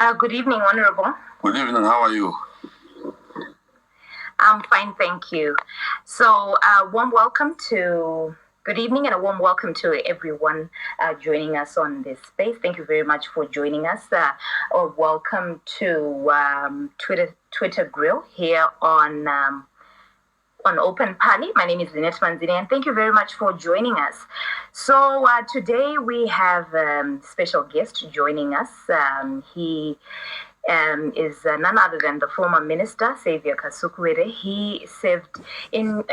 Good evening, Honorable. Good evening. How are you? I'm fine, thank you. So, good evening and a warm welcome to everyone joining us on this space. Thank you very much for joining us. Welcome to Twitter Grill here on Open Pali. My name is Lynette Manzini, and thank you very much for joining us. So today we have a special guest joining us. He is none other than the former minister, Saviour Kasukuwere. He served in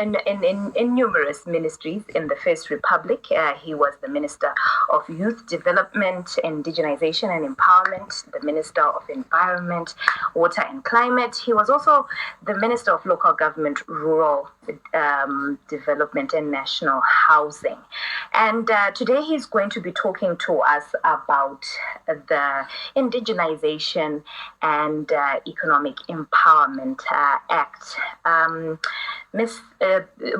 numerous ministries in the First Republic. He was the Minister of Youth Development, Indigenization and Empowerment, the Minister of Environment, Water and Climate. He was also the Minister of Local Government, Rural Development and National Housing. And today he's going to be talking to us about the Indigenization and Economic Empowerment Act. Miss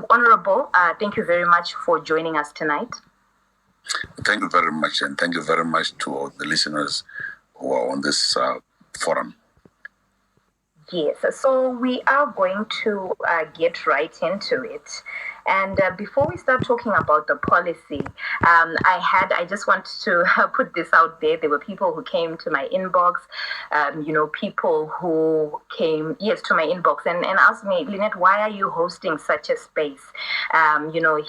Honorable, thank you very much for joining us tonight. Thank you very much, and thank you very much to all the listeners who are on this forum. Yes, so we are going to get right into it. And before we start talking about the policy, I just want to put this out there. There were people who came to my inbox, people who came, to my inbox and asked me, Lynette, why are you hosting such a space?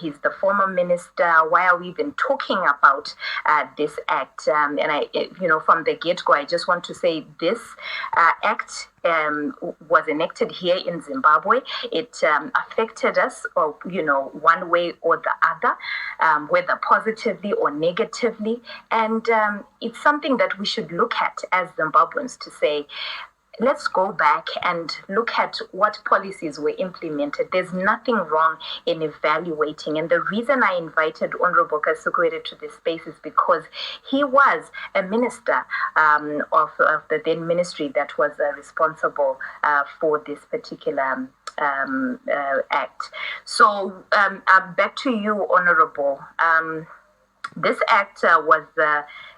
He's the former minister. Why are we even talking about this act? And I, from the get-go, I just want to say this act was enacted here in Zimbabwe. It affected us, one way or the other, whether positively or negatively. And it's something that we should look at as Zimbabweans to say, let's go back and look at what policies were implemented. There's nothing wrong in evaluating. And the reason I invited Honorable Kasukuwere to this space is because he was a minister of the then ministry that was responsible for this particular act. So back to you, Honorable. This act was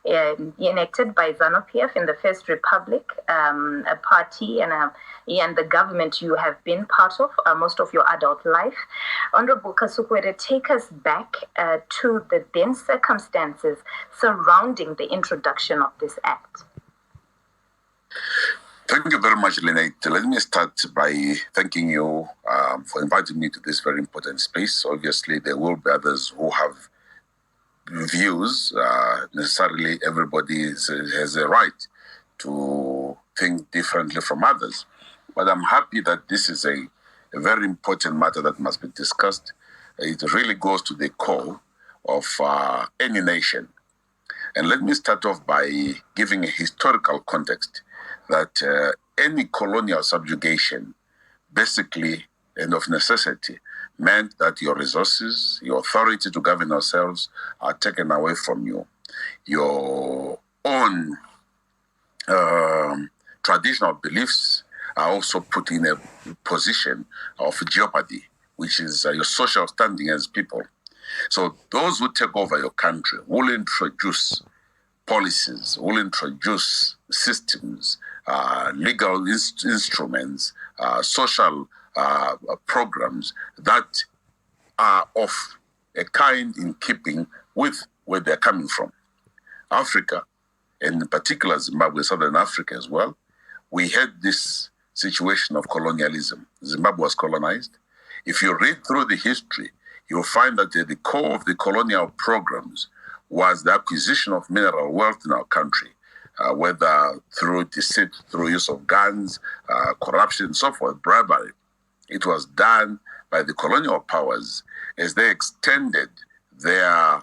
enacted by ZANU-PF in the First Republic, a party and the government you have been part of most of your adult life. Honorable Kasukuwere, take us back to the then circumstances surrounding the introduction of this act. Thank you very much, Lynette. Let me start by thanking you for inviting me to this very important space. Obviously, there will be others who have views. Necessarily everybody has a right to think differently from others. But I'm happy that this is a very important matter that must be discussed. It really goes to the core of any nation. And let me start off by giving a historical context that any colonial subjugation basically and of necessity meant that your resources, your authority to govern yourselves are taken away from you. Your own traditional beliefs are also put in a position of jeopardy, which is your social standing as people. So those who take over your country will introduce policies, will introduce systems, legal instruments, social programs that are of a kind in keeping with where they're coming from. Africa, and in particular Zimbabwe, Southern Africa as well, we had this situation of colonialism. Zimbabwe was colonized. If you read through the history, you'll find that at the core of the colonial programs was the acquisition of mineral wealth in our country, whether through deceit, through use of guns, corruption, and so forth, bribery. It was done by the colonial powers as they extended their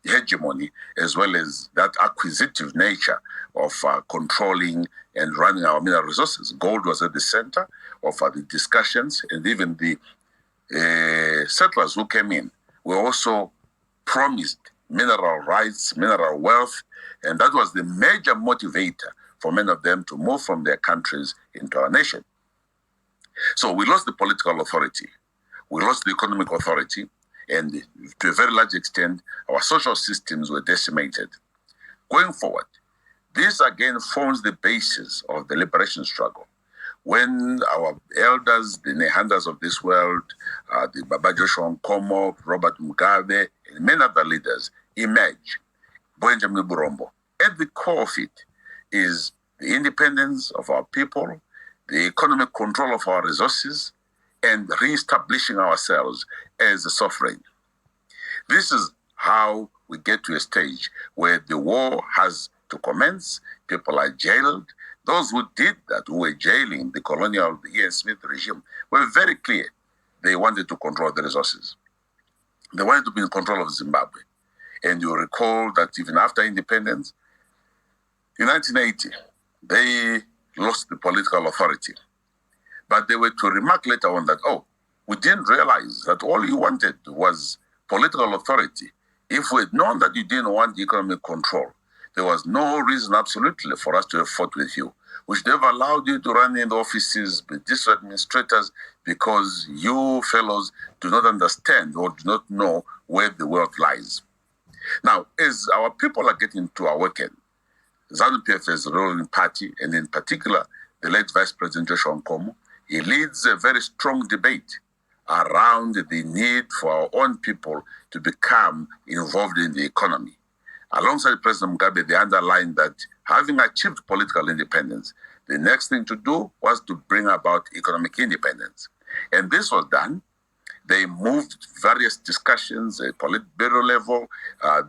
hegemony, as well as that acquisitive nature of controlling and running our mineral resources. Gold was at the center of the discussions, and even the settlers who came in were also promised mineral rights, mineral wealth, and that was the major motivator for many of them to move from their countries into our nation. So we lost the political authority, we lost the economic authority, and to a very large extent, our social systems were decimated. Going forward, This again forms the basis of the liberation struggle. When our elders, the Nehanders of this world, the Baba Joshua Nkomo, Robert Mugabe, and many other leaders emerge, Benjamin Burombo, at the core of it is the independence of our people, the economic control of our resources, and re-establishing ourselves as a sovereign. This is how we get to a stage where the war has to commence, people are jailed. Those who did that, who were jailing the colonial Ian Smith regime, were very clear. They wanted to control the resources. They wanted to be in control of Zimbabwe. And you recall that even after independence, in 1980, they lost the political authority. But they were to remark later on that, oh, we didn't realize that all you wanted was political authority. If we had known that you didn't want economic control, there was no reason absolutely for us to have fought with you. We should have allowed you to run in the offices with district administrators because you fellows do not understand or do not know where the wealth lies. Now, as our people are getting to awaken, ZANU-PF as a ruling party, and in particular, the late Vice President Joshua Nkomo, he leads a very strong debate around the need for our own people to become involved in the economy. Alongside President Mugabe, they underlined that having achieved political independence, the next thing to do was to bring about economic independence. And this was done. They moved various discussions at Politburo level,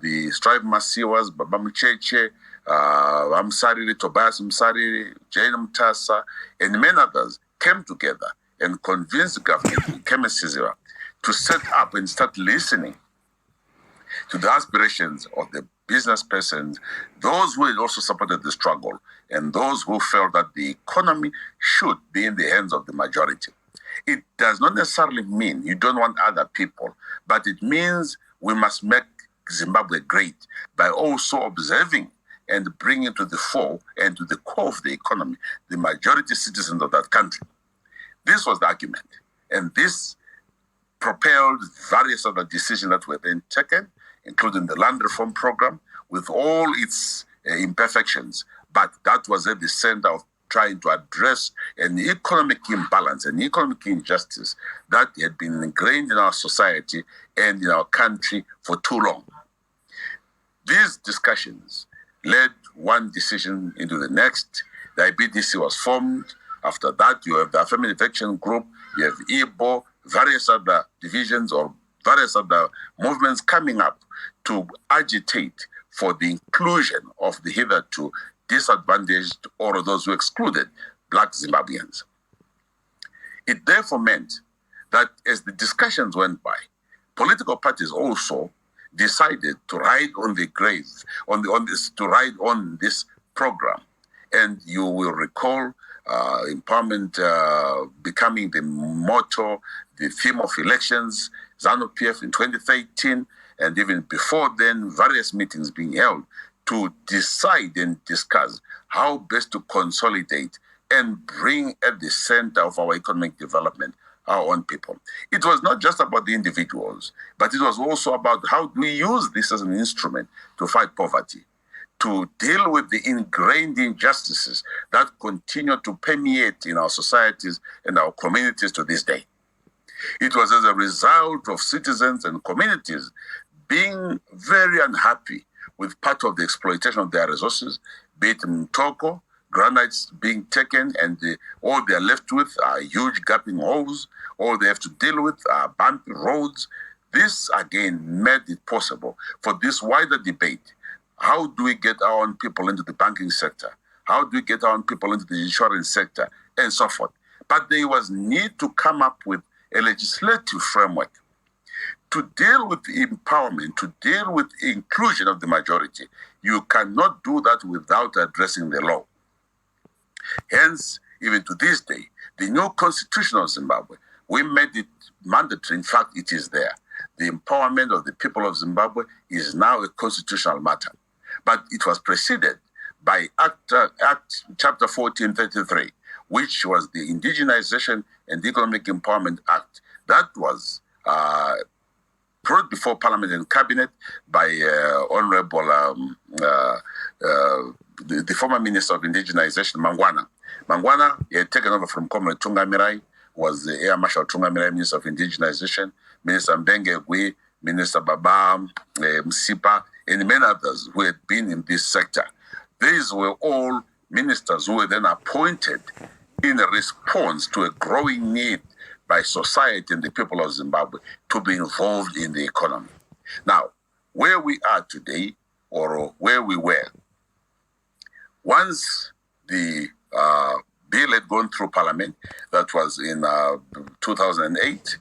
the Strive Masiwas, Baba Mcheche, Amsariri, Tobias Msariri, Jane Mtasa, and many others came together and convinced the government, Kasukuwere, to set up and start listening to the aspirations of the business persons, those who had also supported the struggle, and those who felt that the economy should be in the hands of the majority. It does not necessarily mean you don't want other people, but it means we must make Zimbabwe great by also observing and bringing to the fore and to the core of the economy the majority citizens of that country. This was the argument, and this propelled various other decisions that were then taken, including the land reform program, with all its imperfections. But that was at the center of trying to address an economic imbalance, an economic injustice that had been ingrained in our society and in our country for too long. These discussions led one decision into the next. The IBDC was formed. After that, you have the Affirmative Action Group, you have IBO, various other divisions or various other movements coming up to agitate for the inclusion of the hitherto disadvantaged or those who excluded Black Zimbabweans. It therefore meant that as the discussions went by, political parties also decided to ride on the grave, to ride on this program. And you will recall empowerment becoming the motto, the theme of elections, ZANU-PF in 2013, and even before then, various meetings being held to decide and discuss how best to consolidate and bring at the center of our economic development our own people. It was not just about the individuals, but it was also about how do we use this as an instrument to fight poverty, to deal with the ingrained injustices that continue to permeate in our societies and our communities to this day. It was as a result of citizens and communities being very unhappy with part of the exploitation of their resources, be it in Toko, granites being taken, and all they're left with are huge gaping holes. All they have to deal with are bumpy roads. This, again, made it possible for this wider debate. How do we get our own people into the banking sector? How do we get our own people into the insurance sector? And so forth. But there was need to come up with a legislative framework to deal with empowerment, to deal with inclusion of the majority. You cannot do that without addressing the law. Hence, even to this day, the new constitution of Zimbabwe, we made it mandatory. In fact, it is there. The empowerment of the people of Zimbabwe is now a constitutional matter. But it was preceded by Act Chapter 1433, which was the Indigenization and Economic Empowerment Act. That was brought before Parliament and Cabinet by Honorable the former Minister of Indigenization, Mangwana. Mangwana, he had taken over from Comrade Tungamirai, was the Air Marshal Tungamirai, Minister of Indigenization, Minister Mbenge Gui, Minister Baba Msipa, and many others who had been in this sector. These were all ministers who were then appointed in response to a growing need by society and the people of Zimbabwe to be involved in the economy. Now, where we are today, or where we were, once the bill had gone through Parliament, that was in 2008,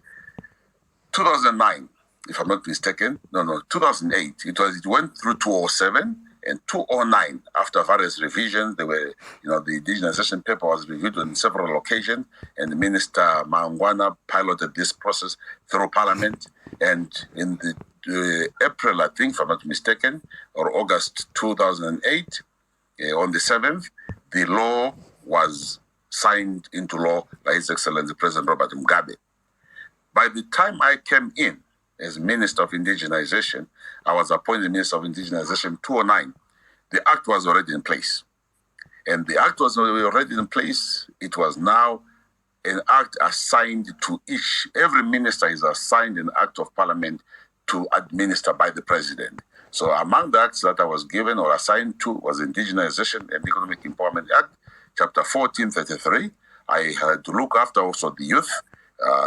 2009, if I'm not mistaken, 2008, it went through 2007 and 2009. After various revisions, there were, the Indigenization paper was reviewed on several occasions, and Minister Mangwana piloted this process through Parliament. And in the April, I think, if I'm not mistaken, or August 2008, on the 7th, the law was signed into law by His Excellency President Robert Mugabe. By the time I came in as Minister of Indigenization, I was appointed Minister of Indigenization 2009. The Act was already in place. And the Act was already in place. It was now an Act assigned to every minister is assigned an Act of Parliament to administer by the President. So among the acts that I was given or assigned to was Indigenization and Economic Empowerment Act, Chapter 1433. I had to look after also the youth,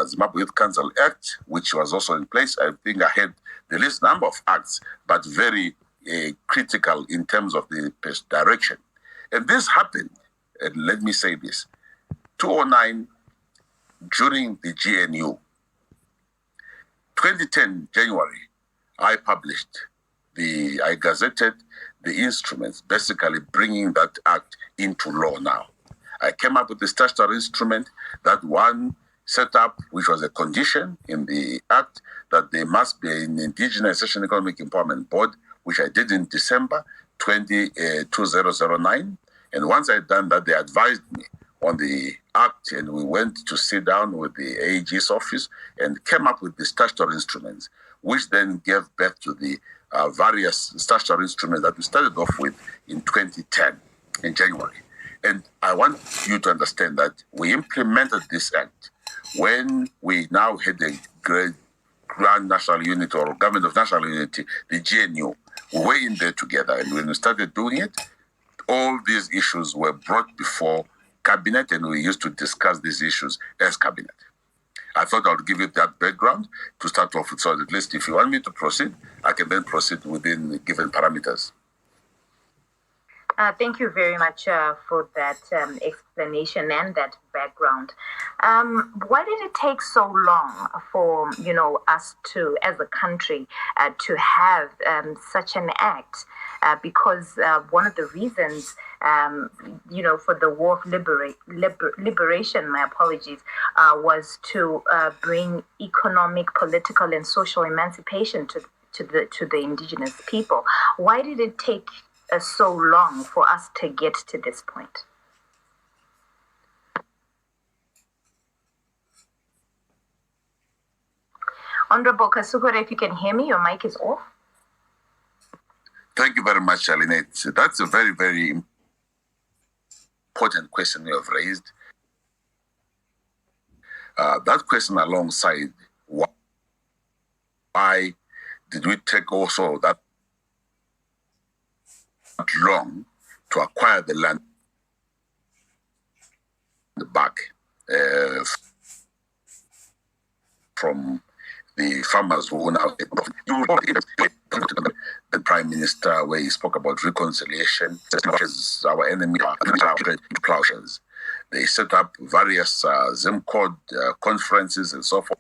Zimbabwe Youth Council Act, which was also in place. I think I had the least number of acts, but very critical in terms of the direction. And this happened, and let me say this, 2009, during the GNU, 2010, January, I gazetted the instruments, basically bringing that act into law now. I came up with the statutory instrument that one set up, which was a condition in the act, that there must be an Indigenization Economic Empowerment Board, which I did in December 2009. And once I had done that, they advised me on the act, and we went to sit down with the AG's office and came up with the statutory instruments, which then gave birth to the various statutory instruments that we started off with in 2010, in January. And I want you to understand that we implemented this act when we now had a Grand National Unity or Government of National Unity, the GNU. We were in there together, and when we started doing it, all these issues were brought before Cabinet, and we used to discuss these issues as Cabinet. I thought I would give you that background to start off with, so at least if you want me to proceed, I can then proceed within the given parameters. Thank you very much for that explanation and that background. Why did it take so long for us to, as a country, to have such an act? Because one of the reasons, for the War of Liberation, my apologies, was to bring economic, political, and social emancipation to the indigenous people. Why did it take so long for us to get to this point? Honorable Kasukuwere, if you can hear me, your mic is off. Thank you very much, Alinette. That's a very, very important question you have raised. That question alongside why did we take also that long to acquire the land back from the farmers who now the Prime Minister, where he spoke about reconciliation, our enemy plowshares. They set up various Zimcode conferences and so forth,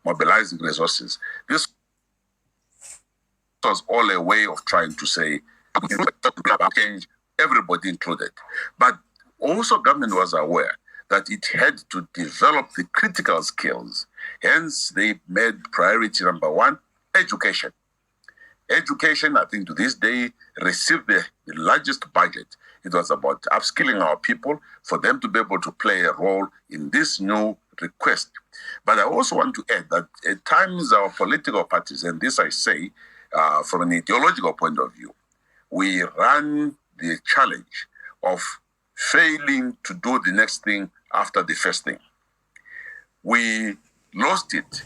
mobilizing resources. This was all a way of trying to say, change, everybody included. But also government was aware that it had to develop the critical skills. Hence, they made priority number one, education. Education, I think to this day, received the largest budget. It was about upskilling our people for them to be able to play a role in this new request. But I also want to add that at times our political parties, and this I say from an ideological point of view, we ran the challenge of failing to do the next thing after the first thing. We lost it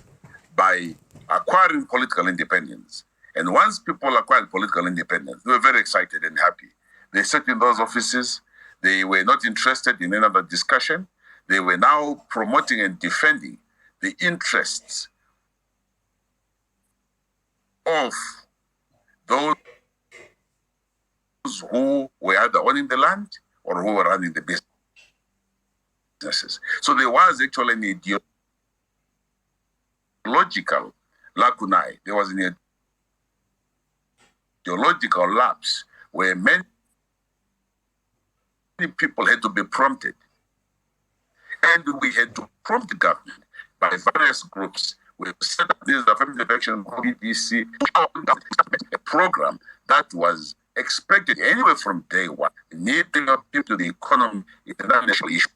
by acquiring political independence. And once people acquired political independence, they were very excited and happy. They sat in those offices. They were not interested in any other discussion. They were now promoting and defending the interests of those who were either owning the land or who were running the businesses. So there was actually an ideological lacunae. There was an ideological lapse where many people had to be prompted. And we had to prompt the government by various groups. We set up this affirmative action BBC, a program that was expected anywhere from day one, needing up to the economy, international issue.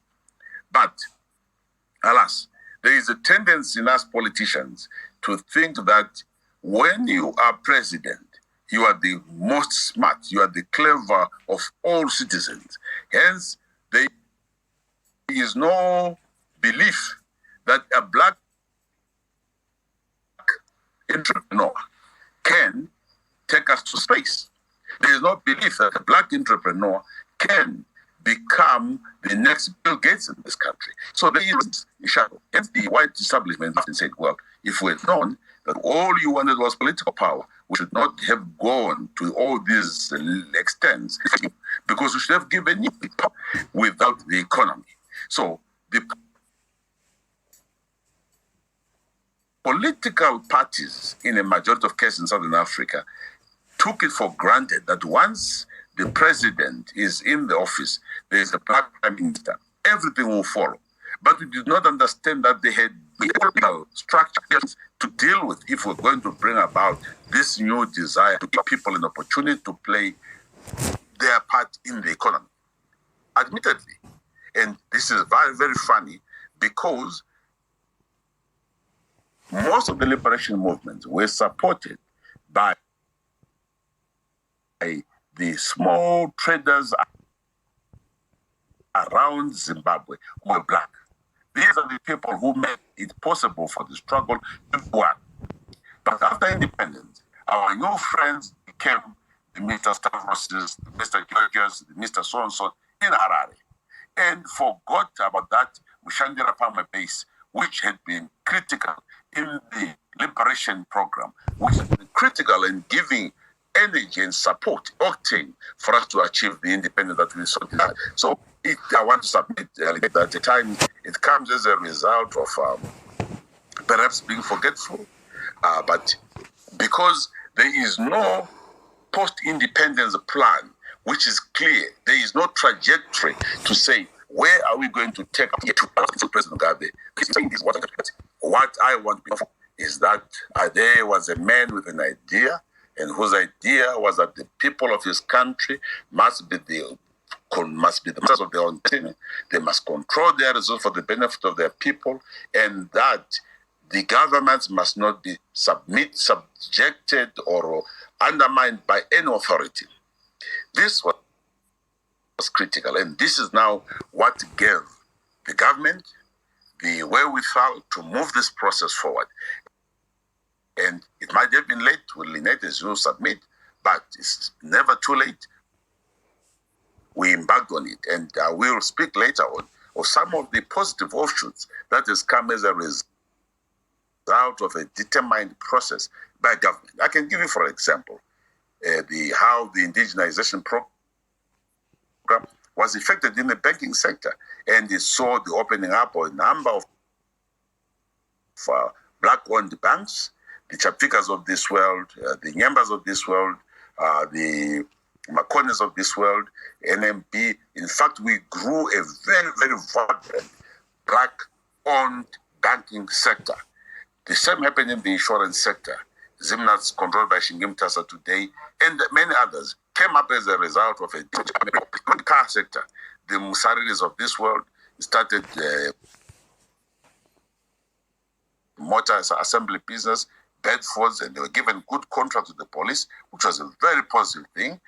But alas, there is a tendency in us politicians to think that when you are president, you are the most smart, you are the clever of all citizens. Hence, there is no belief that a black entrepreneur can take us to space. There is no belief that a black entrepreneur can become the next Bill Gates in this country. So there is a shadow. Hence the white establishment often said, well, if we had known that all you wanted was political power, we should not have gone to all these extents, because we should have given you power without the economy. So the political parties in a majority of cases in Southern Africa took it for granted that once the president is in the office, there is a black prime minister, everything will follow. But we did not understand that they had political structures to deal with if we're going to bring about this new desire to give people an opportunity to play their part in the economy. Admittedly, and this is very, very funny, because most of the liberation movements were supported by the small traders around Zimbabwe who were black. These are the people who made it possible for the struggle to go on. But after independence, our new friends became the Mr. Stavroses, the Mr. Georgios, the Mr. So-and-so in Harare, and forgot about that Mushandira Palmer base, which had been critical in the liberation program, which had been critical in giving energy and support, octane, for us to achieve the independence that we sought. So I want to submit that at the time it comes as a result of perhaps being forgetful, but because there is no post-independence plan which is clear, there is no trajectory to say, where are we going to take to President Mugabe? What I want is that there was a man with an idea, and whose idea was that the people of his country must be the masters of their own destiny. They must control their resources for the benefit of their people, and that the governments must not be subjected or undermined by any authority. This was critical, and this is now what gave the government the wherewithal to move this process forward. And it might have been late, will Lynette, as you submit, but it's never too late. We embarked on it, and we'll speak later on of some of the positive offshoots that has come as a result of a determined process by government. I can give you, for example, how the Indigenization program was effected in the banking sector, and it saw the opening up of a number of black-owned banks, the Chapikas of this world, the Nyambas of this world, the Makones of this world, NMB. In fact, we grew a very, very vibrant black-owned banking sector. The same happened in the insurance sector. Zimnats, controlled by Shingim Tasa today, and many others came up as a result of a car sector. The Musariris of this world started motor assembly business Bedfords, and they were given good contract with the police, which was a very positive thing.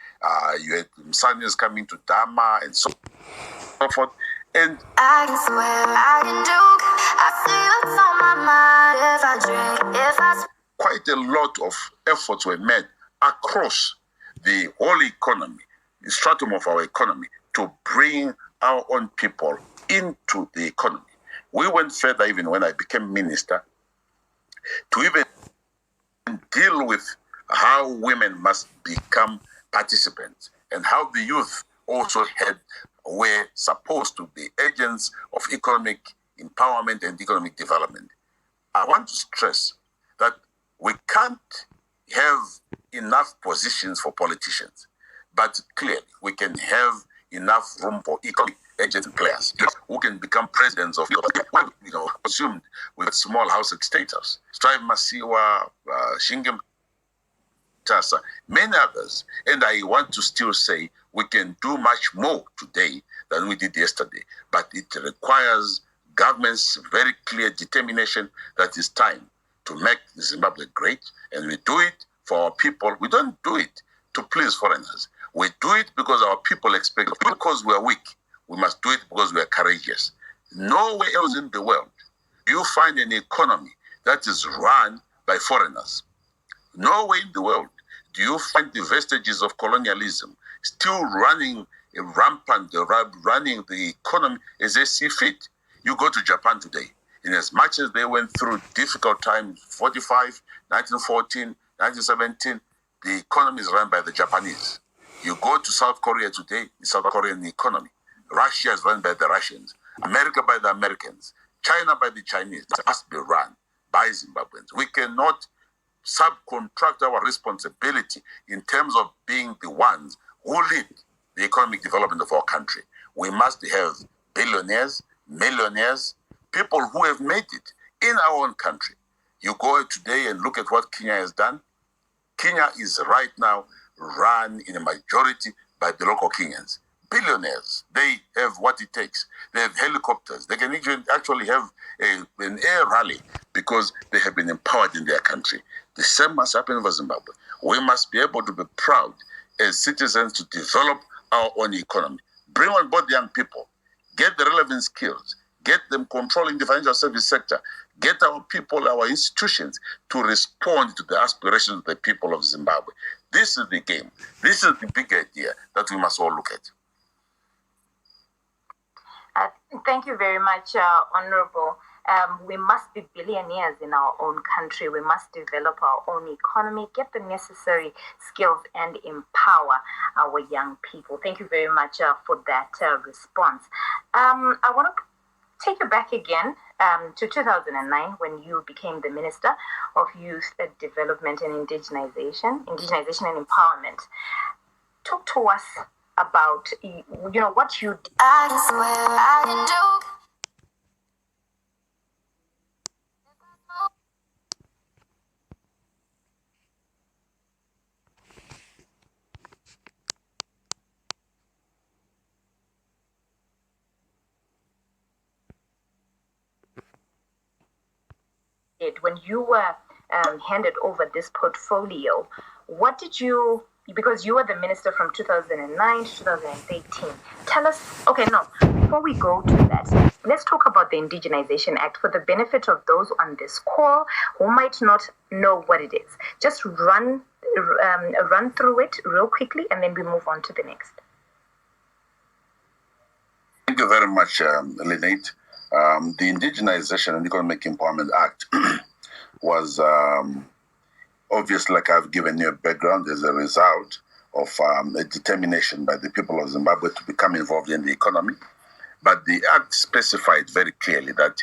You had Msanians coming to Dama and so forth. And I can swear, I can joke, I see what's on my mind if I drink, if I... Quite a lot of efforts were made across the whole economy, the stratum of our economy, to bring our own people into the economy. We went further even when I became minister to even deal with how women must become participants and how the youth also were supposed to be agents of economic empowerment and economic development. I want to stress that we can't have enough positions for politicians, but clearly we can have enough room for economic agents and players who can become presidents of, assumed with small house status. Strive Masiwa, Shingem Tasa, many others. And I want to still say we can do much more today than we did yesterday, but it requires government's very clear determination that it's time to make Zimbabwe great, and we do it for our people. We don't do it to please foreigners. We do it because our people expect it. Because we are weak, we must do it because we are courageous. Nowhere else in the world do you find an economy that is run by foreigners. Nowhere in the world do you find the vestiges of colonialism still running rampant, running the economy as they see fit. You go to Japan today, in as much as they went through difficult times, 1945, 1914, 1917, the economy is run by the Japanese. You go to South Korea today, the South Korean economy. Russia is run by the Russians. America by the Americans. China by the Chinese. It must be run by Zimbabweans. We cannot subcontract our responsibility in terms of being the ones who lead the economic development of our country. We must have billionaires, millionaires, people who have made it in our own country. You go today and look at what Kenya has done. Kenya is right now run in a majority by the local Kenyans. Billionaires, they have what it takes. They have helicopters. They can actually have an air rally because they have been empowered in their country. The same must happen for Zimbabwe. We must be able to be proud as citizens to develop our own economy. Bring on board young people. Get the relevant skills. Get them controlling the financial service sector. Get our people, our institutions to respond to the aspirations of the people of Zimbabwe. This is the game. This is the big idea that we must all look at. Thank you very much, Honorable. We must be billionaires in our own country. We must develop our own economy, get the necessary skills, and empower our young people. Thank you very much for that response. I want to take you back again to 2009 when you became the Minister of Youth Development and Indigenization and Empowerment. Talk to us about what you did. I swear I can joke. When you were handed over this portfolio, what did you, because you were the minister from 2009 to 2018, tell us, before we go to that, let's talk about the Indigenization Act for the benefit of those on this call who might not know what it is. Just run through it real quickly and then we move on to the next. Thank you very much, Lynette. The Indigenization and Economic Empowerment Act was obviously, like I've given you a background, as a result of a determination by the people of Zimbabwe to become involved in the economy. But the Act specified very clearly that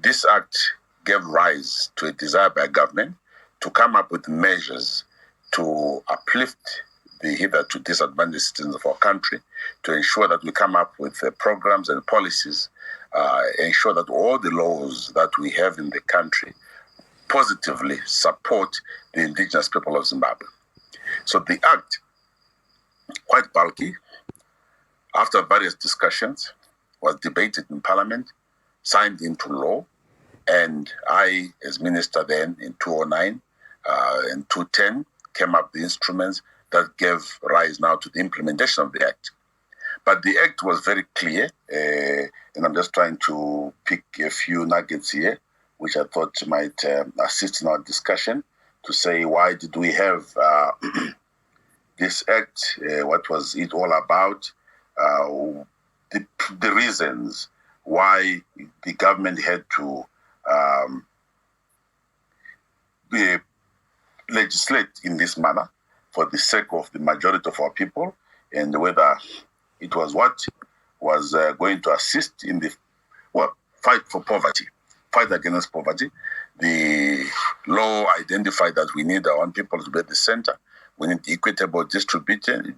this Act gave rise to a desire by government to come up with measures to uplift the hitherto disadvantaged citizens of our country, to ensure that we come up with programs and policies, ensure that all the laws that we have in the country positively support the indigenous people of Zimbabwe. So the Act, quite bulky, after various discussions, was debated in Parliament, signed into law, and I, as minister then in 2009, in 2010 came up the instruments that gave rise now to the implementation of the Act. But the Act was very clear, and I'm just trying to pick a few nuggets here, which I thought might assist in our discussion, to say why did we have this Act, what was it all about, the reasons why the government had to legislate in this manner for the sake of the majority of our people, and whether it was what was going to assist in the fight for poverty, fight against poverty. The law identified that we need our own people to be at the center. We need equitable distribution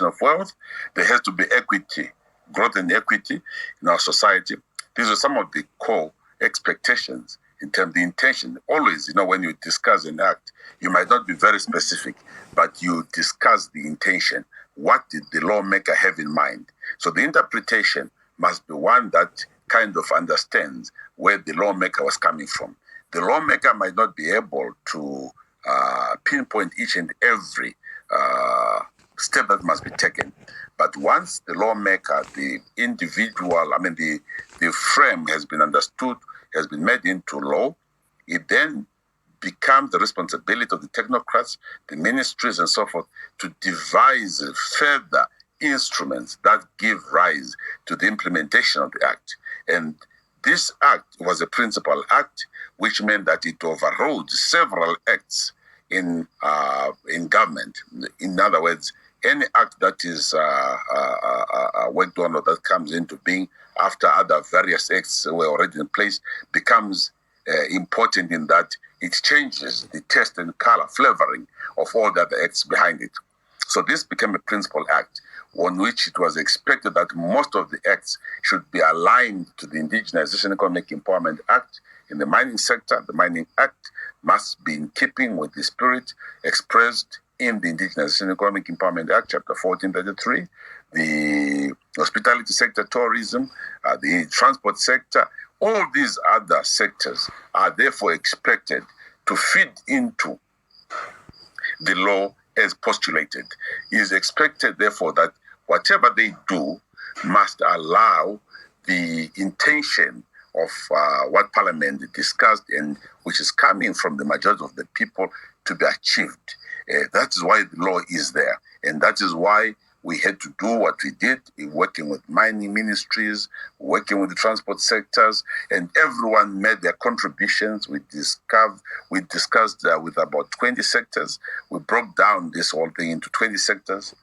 of wealth. There has to be equity, growth and equity in our society. These are some of the core expectations in terms of the intention. Always, when you discuss an act, you might not be very specific, but you discuss the intention. What did the lawmaker have in mind? So the interpretation must be one that kind of understands where the lawmaker was coming from. The lawmaker might not be able to pinpoint each and every step that must be taken. But once the lawmaker, the individual, the frame has been understood, has been made into law, it then becomes the responsibility of the technocrats, the ministries and so forth, to devise further instruments that give rise to the implementation of the Act. And this Act was a principal act, which meant that it overrode several acts in government. In other words, any act that is worked on or that comes into being after other various acts were already in place becomes important in that it changes the taste and color, flavoring of all the other acts behind it. So this became a principal act on which it was expected that most of the acts should be aligned to the Indigenization Economic Empowerment Act. In the mining sector, the Mining Act must be in keeping with the spirit expressed in the Indigenization Economic Empowerment Act, Chapter 1433, the hospitality sector, tourism, the transport sector. All these other sectors are therefore expected to fit into the law as postulated. It is expected, therefore, that whatever they do must allow the intention of what Parliament discussed and which is coming from the majority of the people to be achieved. That is why the law is there. And that is why we had to do what we did in working with mining ministries, working with the transport sectors, and everyone made their contributions. We discussed with about 20 sectors. We broke down this whole thing into 20 sectors: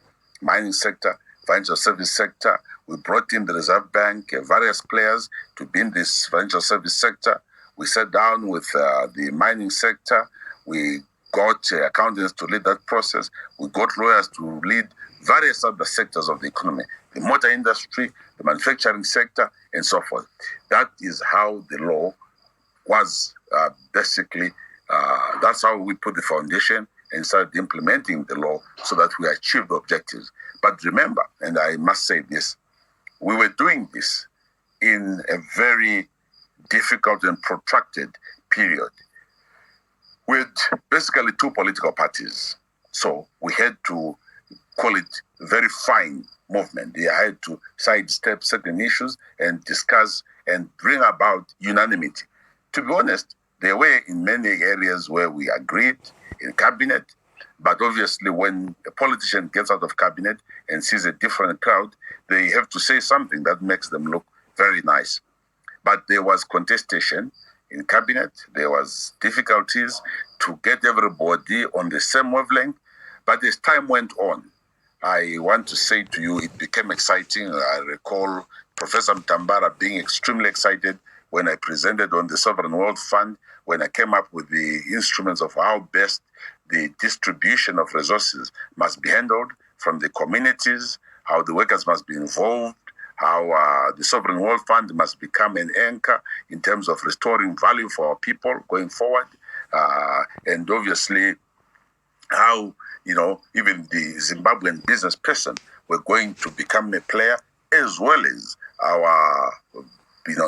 mining sector, financial service sector. We brought in the Reserve Bank, various players to be in this financial service sector. We sat down with the mining sector. We got accountants to lead that process. We got lawyers to lead various other sectors of the economy, the motor industry, the manufacturing sector, and so forth. That is how the law was basically, that's how we put the foundation and started implementing the law so that we achieve the objectives. But remember, and I must say this, we were doing this in a very difficult and protracted period with basically two political parties. So we had to call it very fine movement. They had to sidestep certain issues and discuss and bring about unanimity. To be honest, there were in many areas where we agreed in cabinet, but obviously when a politician gets out of cabinet and sees a different crowd, they have to say something that makes them look very nice. But there was contestation in cabinet. There was difficulties to get everybody on the same wavelength. But as time went on, I want to say to you, it became exciting. I recall Professor Mtambara being extremely excited when I presented on the Sovereign Wealth Fund, when I came up with the instruments of how best the distribution of resources must be handled from the communities, how the workers must be involved, how the Sovereign Wealth Fund must become an anchor in terms of restoring value for our people going forward. And obviously, how, even the Zimbabwean business person were going to become a player, as well as our,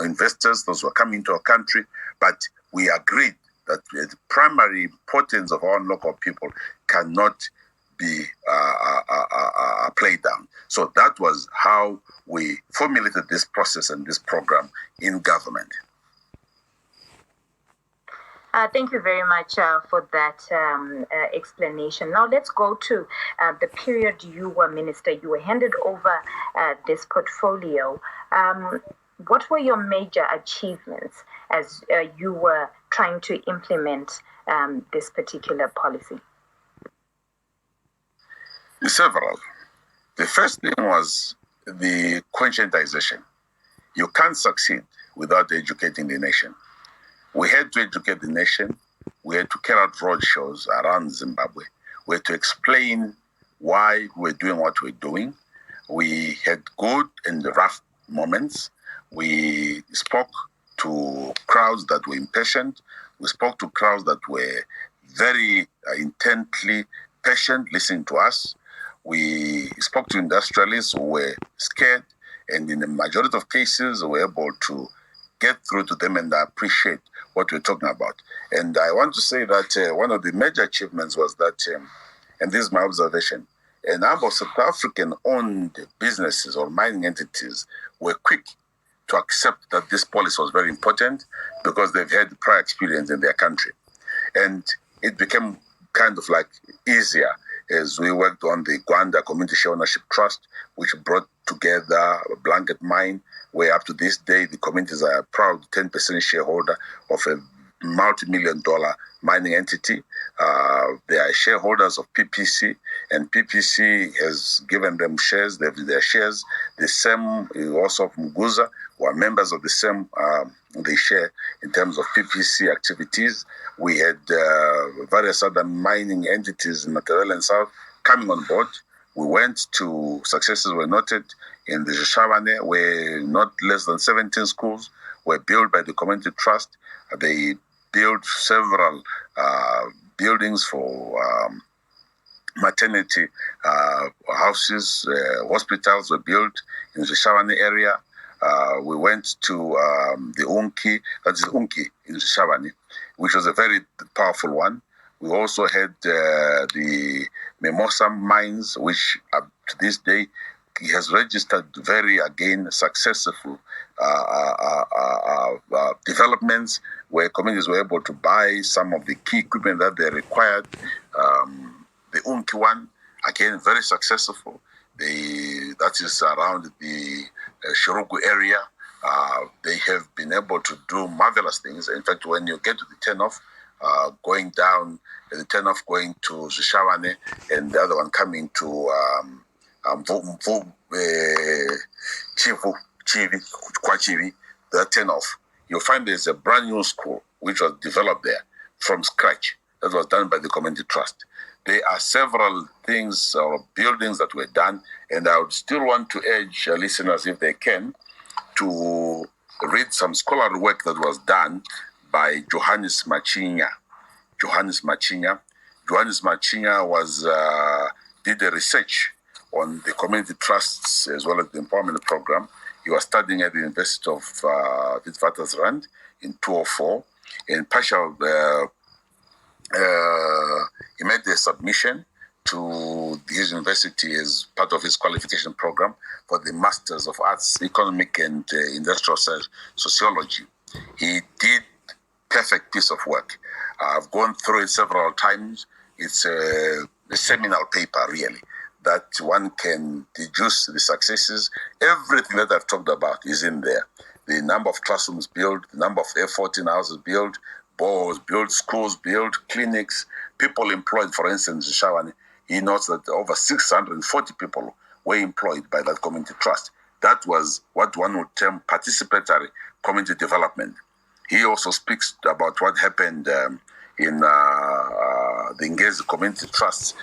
investors, those who are coming to our country. But we agreed that the primary importance of our local people cannot be played down. So that was how we formulated this process and this program in government. Thank you very much for that explanation. Now let's go to the period you were minister. You were handed over this portfolio. What were your major achievements as you were trying to implement this particular policy? Several. The first thing was the conscientization. You can't succeed without educating the nation. We had to educate the nation. We had to carry out road shows around Zimbabwe. We had to explain why we're doing what we're doing. We had good and rough moments. We spoke to crowds that were impatient. We spoke to crowds that were very intently patient, listening to us. We spoke to industrialists who were scared, and in the majority of cases, we were able to get through to them and appreciate what we're talking about. And I want to say that one of the major achievements was that, and this is my observation, a number of South African-owned businesses or mining entities were quick to accept that this policy was very important because they've had prior experience in their country. And it became kind of like easier as we worked on the Gwanda Community Share Ownership Trust, which brought together a blanket mine, where up to this day, the communities are a proud 10% shareholder of a multi-million-dollar mining entity. They are shareholders of PPC, and PPC has given them shares. They have their shares. The same also from Guza, who are members of the same, they share in terms of PPC activities. We had various other mining entities in Makerere and South coming on board. We went to, successes were noted in the Shishawane, where not less than 17 schools were built by the community trust. They built several buildings for maternity houses, hospitals were built in the Shishawane area. We went to the Unki, that is Unki in Shishawane, which was a very powerful one. We also had the Mimosa mines, which up to this day has registered very, again, successful developments where communities were able to buy some of the key equipment that they required. The Unki one, again, very successful. That is around the Shirugu area. They have been able to do marvelous things. In fact, when you get to the turnoff, going down, the turnoff going to Shishawane, and the other one coming to Kwachivi, the turnoff, you'll find there's a brand new school which was developed there from scratch. That was done by the community trust. There are several things or buildings that were done, and I would still want to urge listeners, if they can, to read some scholarly work that was done by Johannes Machinya. Johannes Machinya did a research on the community trusts as well as the empowerment program. He was studying at the University of Witwatersrand in 2004. In partial, he made a submission to his university as part of his qualification program for the Masters of Arts, Economic and Industrial Sociology. He did perfect piece of work. I've gone through it several times. It's a seminal paper, really, that one can deduce the successes. Everything that I've talked about is in there. The number of classrooms built, the number of F14 houses built, boreholes built, schools built, clinics, people employed. For instance, in Shawane, he notes that over 640 people were employed by that community trust. That was what one would term participatory community development. He also speaks about what happened in the Ngezi Community Trusts.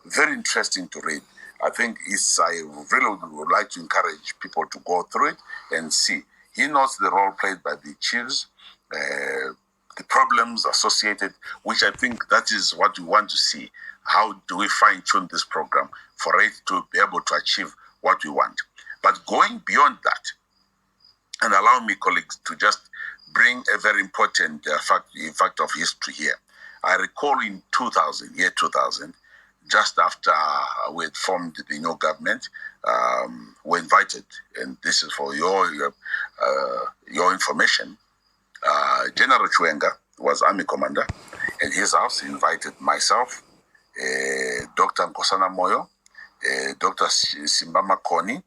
Very interesting to read. I think I really would like to encourage people to go through it and see. He knows the role played by the chiefs, the problems associated, which I think that is what we want to see. How do we fine-tune this program for it to be able to achieve what we want? But going beyond that, and allow me, colleagues, to just bring a very important fact of history here. I recall in 2000, just after we had formed the new government, we invited, and this is for your information, General Chwenga was Army Commander. At his house, he invited myself, Dr. Nkosana Moyo, Dr. Simbama Koni,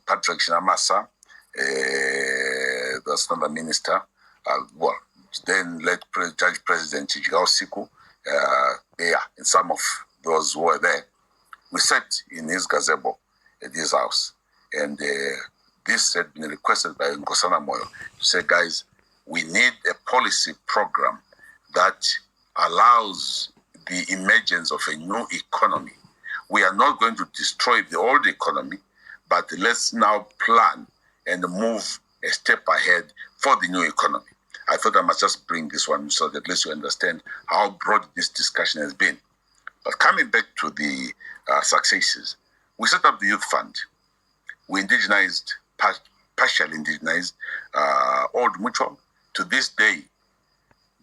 Patrick Shinamasa, the standard minister, then led Judge President Chijigao Siku, and some of those who were there. We sat in his gazebo at his house, and this had been requested by Nkosana Moyo to say, guys, we need a policy program that allows the emergence of a new economy. We are not going to destroy the old economy, but let's now plan and move a step ahead for the new economy. I thought I must just bring this one so that at least you understand how broad this discussion has been. But coming back to the successes, we set up the Youth Fund. We indigenized, partially indigenized, Old Mutual. To this day,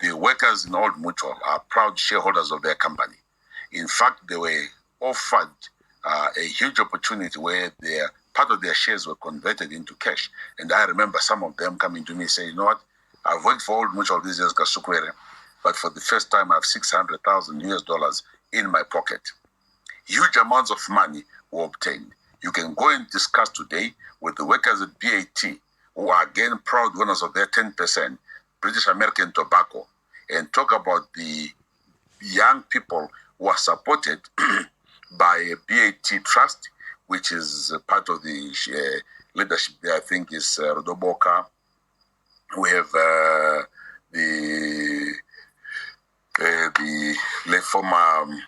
the workers in Old Mutual are proud shareholders of their company. In fact, they were offered a huge opportunity where part of their shares were converted into cash. And I remember some of them coming to me saying, you know what, I've worked for Old Mutual these years, Kasukuwere, but for the first time I have $600,000 in my pocket. Huge amounts of money were obtained. You can go and discuss today with the workers at BAT, who are again proud owners of their 10%, British American Tobacco, and talk about the young people who are supported by a BAT Trust, which is part of the leadership there, I think, is Rodoboka. We have the former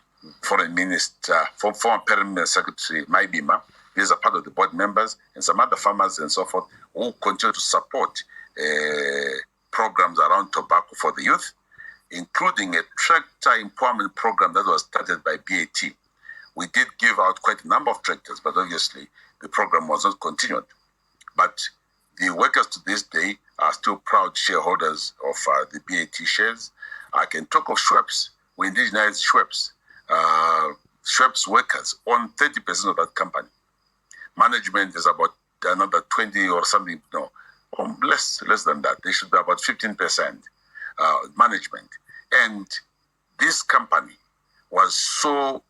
foreign minister, former permanent secretary, Maibima. These are part of the board members, and some other farmers and so forth who continue to support programs around tobacco for the youth, including a tractor empowerment program that was started by BAT. We did give out quite a number of tractors, but obviously the program was not continued. But the workers to this day are still proud shareholders of the BAT shares. I can talk of Schweppes. We indigenized Schweppes. Schweppes workers own 30% of that company. Management is about another 20 or something, less than that. They should be about 15% management. And this company was so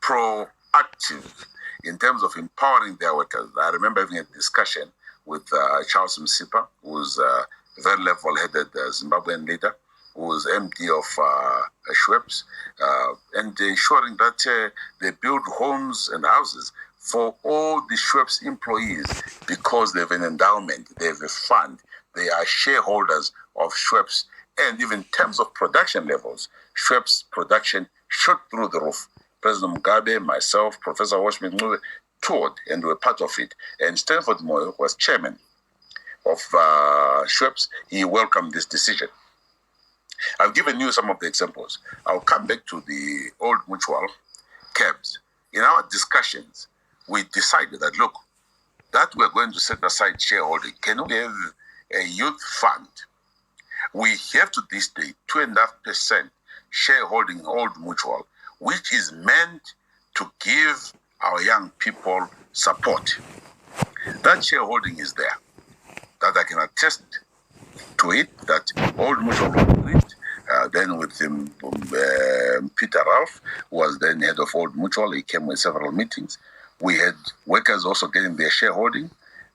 proactive in terms of empowering their workers. I remember having a discussion with Charles Msipa, who's a very level-headed Zimbabwean leader, who was MD of Schweppes, and ensuring that they build homes and houses for all the Schweppes employees because they have an endowment, they have a fund, they are shareholders of Schweppes. And even in terms of production levels, Schweppes production shot through the roof. President Mugabe, myself, Professor Washington toured and were part of it. And Stanford Moyo was chairman of Schweppes. He welcomed this decision. I've given you some of the examples. I'll come back to the Old Mutual cabs. In our discussions, we decided that, look, that we're going to set aside shareholding. Can we have a youth fund? We have to this day 2.5% shareholding in Old Mutual, which is meant to give our young people support. That shareholding is there. That I can attest to it, that Old Mutual agreed. Then with him, Peter Ralph was then head of Old Mutual. He came with several meetings. We had workers also getting their shareholding.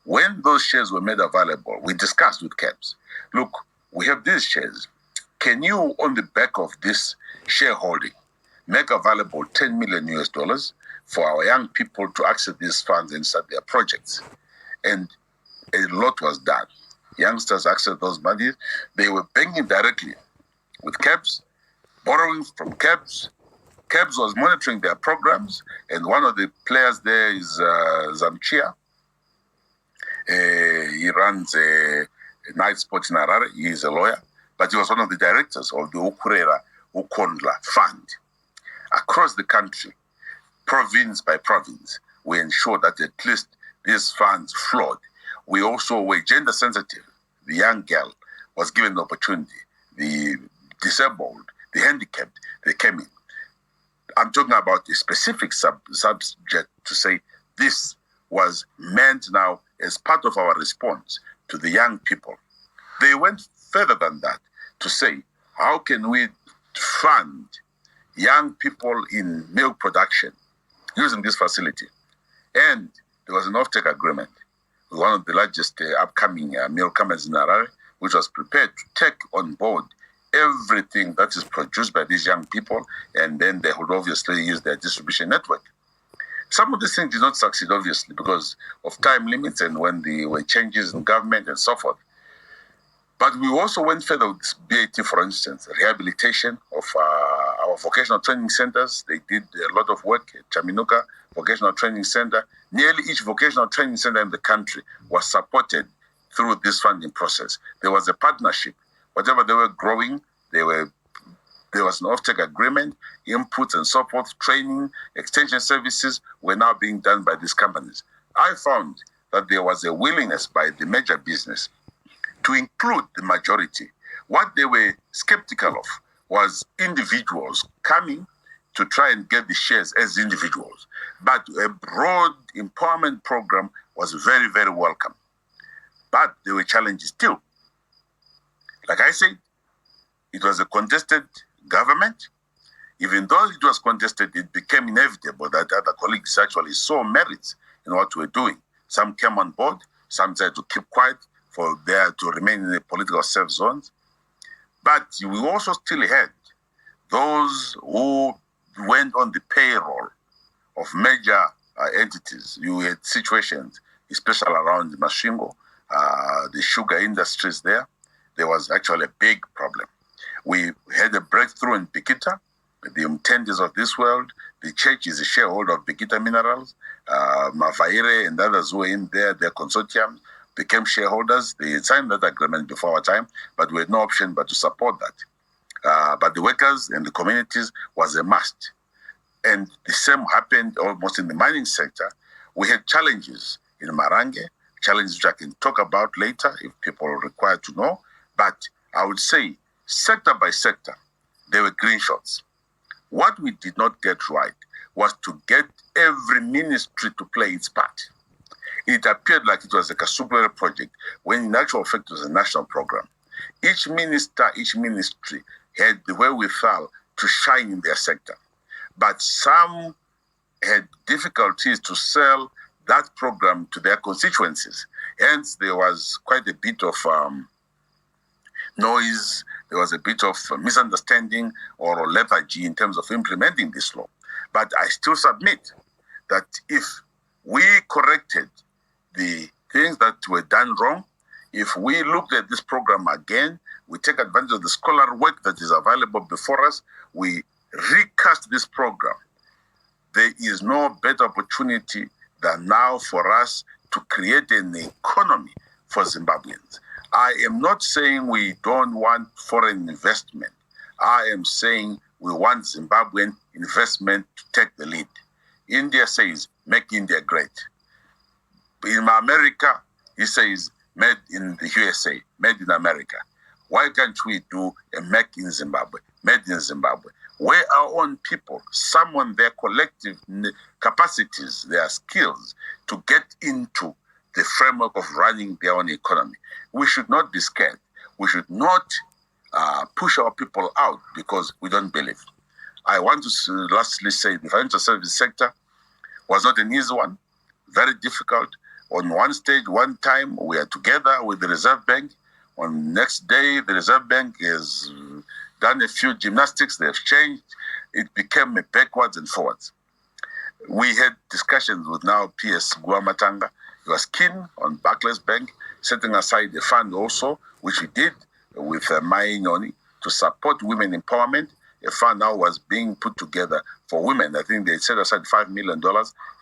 When those shares were made available, we discussed with CABS. Look, we have these shares. Can you, on the back of this shareholding, make available $10 million for our young people to access these funds and start their projects? And a lot was done. Youngsters accessed those monies. They were banking directly with CABS, borrowing from CABS. CABS was monitoring their programs, and one of the players there is Zamchia. He runs a night sport in Harare. He is a lawyer, but he was one of the directors of the Ukurera Ukondla Fund. Across the country, province by province, we ensure that at least these funds flowed. We also were gender sensitive. the young girl was given the opportunity. The disabled, the handicapped, they came in. I'm talking about a specific subject to say this was meant now as part of our response to the young people. They went further than that to say, how can we fund young people in milk production using this facility? And there was an offtake agreement with one of the largest upcoming milk companies in Harare, which was prepared to take on board everything that is produced by these young people, and then they would obviously use their distribution network. Some of these things did not succeed, obviously, because of time limits and when there were changes in government and so forth. But we also went further with BAT, for instance, rehabilitation of our vocational training centers. They did a lot of work at Chaminuka Vocational Training Center. Nearly each vocational training center in the country was supported through this funding process. There was a partnership. Whatever they were growing, there was an offtake agreement, inputs and so forth, training, extension services were now being done by these companies. I found that there was a willingness by the major business to include the majority. What they were skeptical of was individuals coming to try and get the shares as individuals. But a broad empowerment program was very, very welcome. But there were challenges too. Like I said, it was a contested government. Even though it was contested, it became inevitable that other colleagues actually saw merits in what we were doing. Some came on board, some tried to keep quiet for there to remain in the political safe zones. But we also still had those who went on the payroll of major entities. You had situations, especially around Mashingo, the sugar industries there. There was actually a big problem. We had a breakthrough in Bikita, the Umtendis of this world. The church is a shareholder of Bikita Minerals. Mavaire and others who were in there, their consortium, became shareholders. They signed that agreement before our time, but we had no option but to support that. But the workers and the communities was a must. And the same happened almost in the mining sector. We had challenges in Marange, challenges which I can talk about later if people are required to know. But I would say, sector by sector, there were green shots. What we did not get right was to get every ministry to play its part. It appeared like it was a Kasukuwere project, when in actual fact it was a national program. Each minister, each ministry had the wherewithal to shine in their sector. But some had difficulties to sell that program to their constituencies. Hence, there was quite a bit of noise, there was a bit of misunderstanding or lethargy in terms of implementing this law. But I still submit that if we corrected the things that were done wrong, if we looked at this program again, we take advantage of the scholar work that is available before us, we recast this program, there is no better opportunity than now for us to create an economy for Zimbabweans. I am not saying we don't want foreign investment. I am saying we want Zimbabwean investment to take the lead. India says, make India great. In America, he says, made in the USA, made in America. Why can't we do a make in Zimbabwe, made in Zimbabwe? Where our own people summon their collective capacities, their skills to get into the framework of running their own economy. We should not be scared. We should not push our people out because we don't believe. I want to lastly say the financial service sector was not an easy one, very difficult. On one stage, one time, we are together with the Reserve Bank. On next day, the Reserve Bank has done a few gymnastics. They have changed. It became a backwards and forwards. We had discussions with now PS Guamatanga. He was keen on Barclays Bank, setting aside a fund also, which we did with Mai Nyoni to support women empowerment. A fund now was being put together for women. I think they set aside $5 million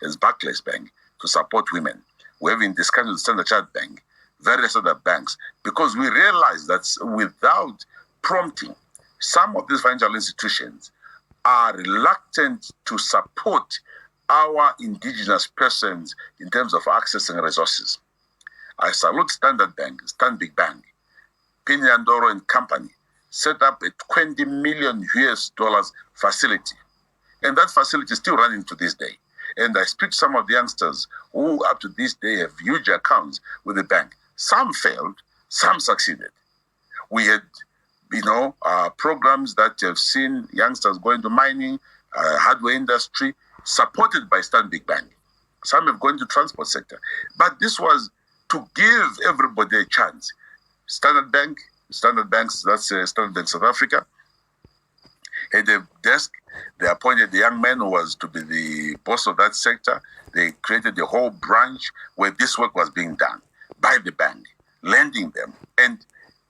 as Barclays Bank to support women. We're having discussions with Standard Chartered Bank, various other banks, because we realize that without prompting, some of these financial institutions are reluctant to support our indigenous persons in terms of accessing resources. I salute Standard Bank, Stanbic Bank, Pinyandoro and Company set up a $20 million facility. And that facility is still running to this day. And I speak to some of the youngsters who up to this day have huge accounts with the bank. Some failed, some succeeded. We had, programs that have seen youngsters go into mining, hardware industry, supported by Stanbic Bank. Some have gone to transport sector. But this was to give everybody a chance. Standard Bank, Standard Bank South Africa, had a desk. They appointed a young man who was to be the boss of that sector. They created a whole branch where this work was being done by the bank, lending them. And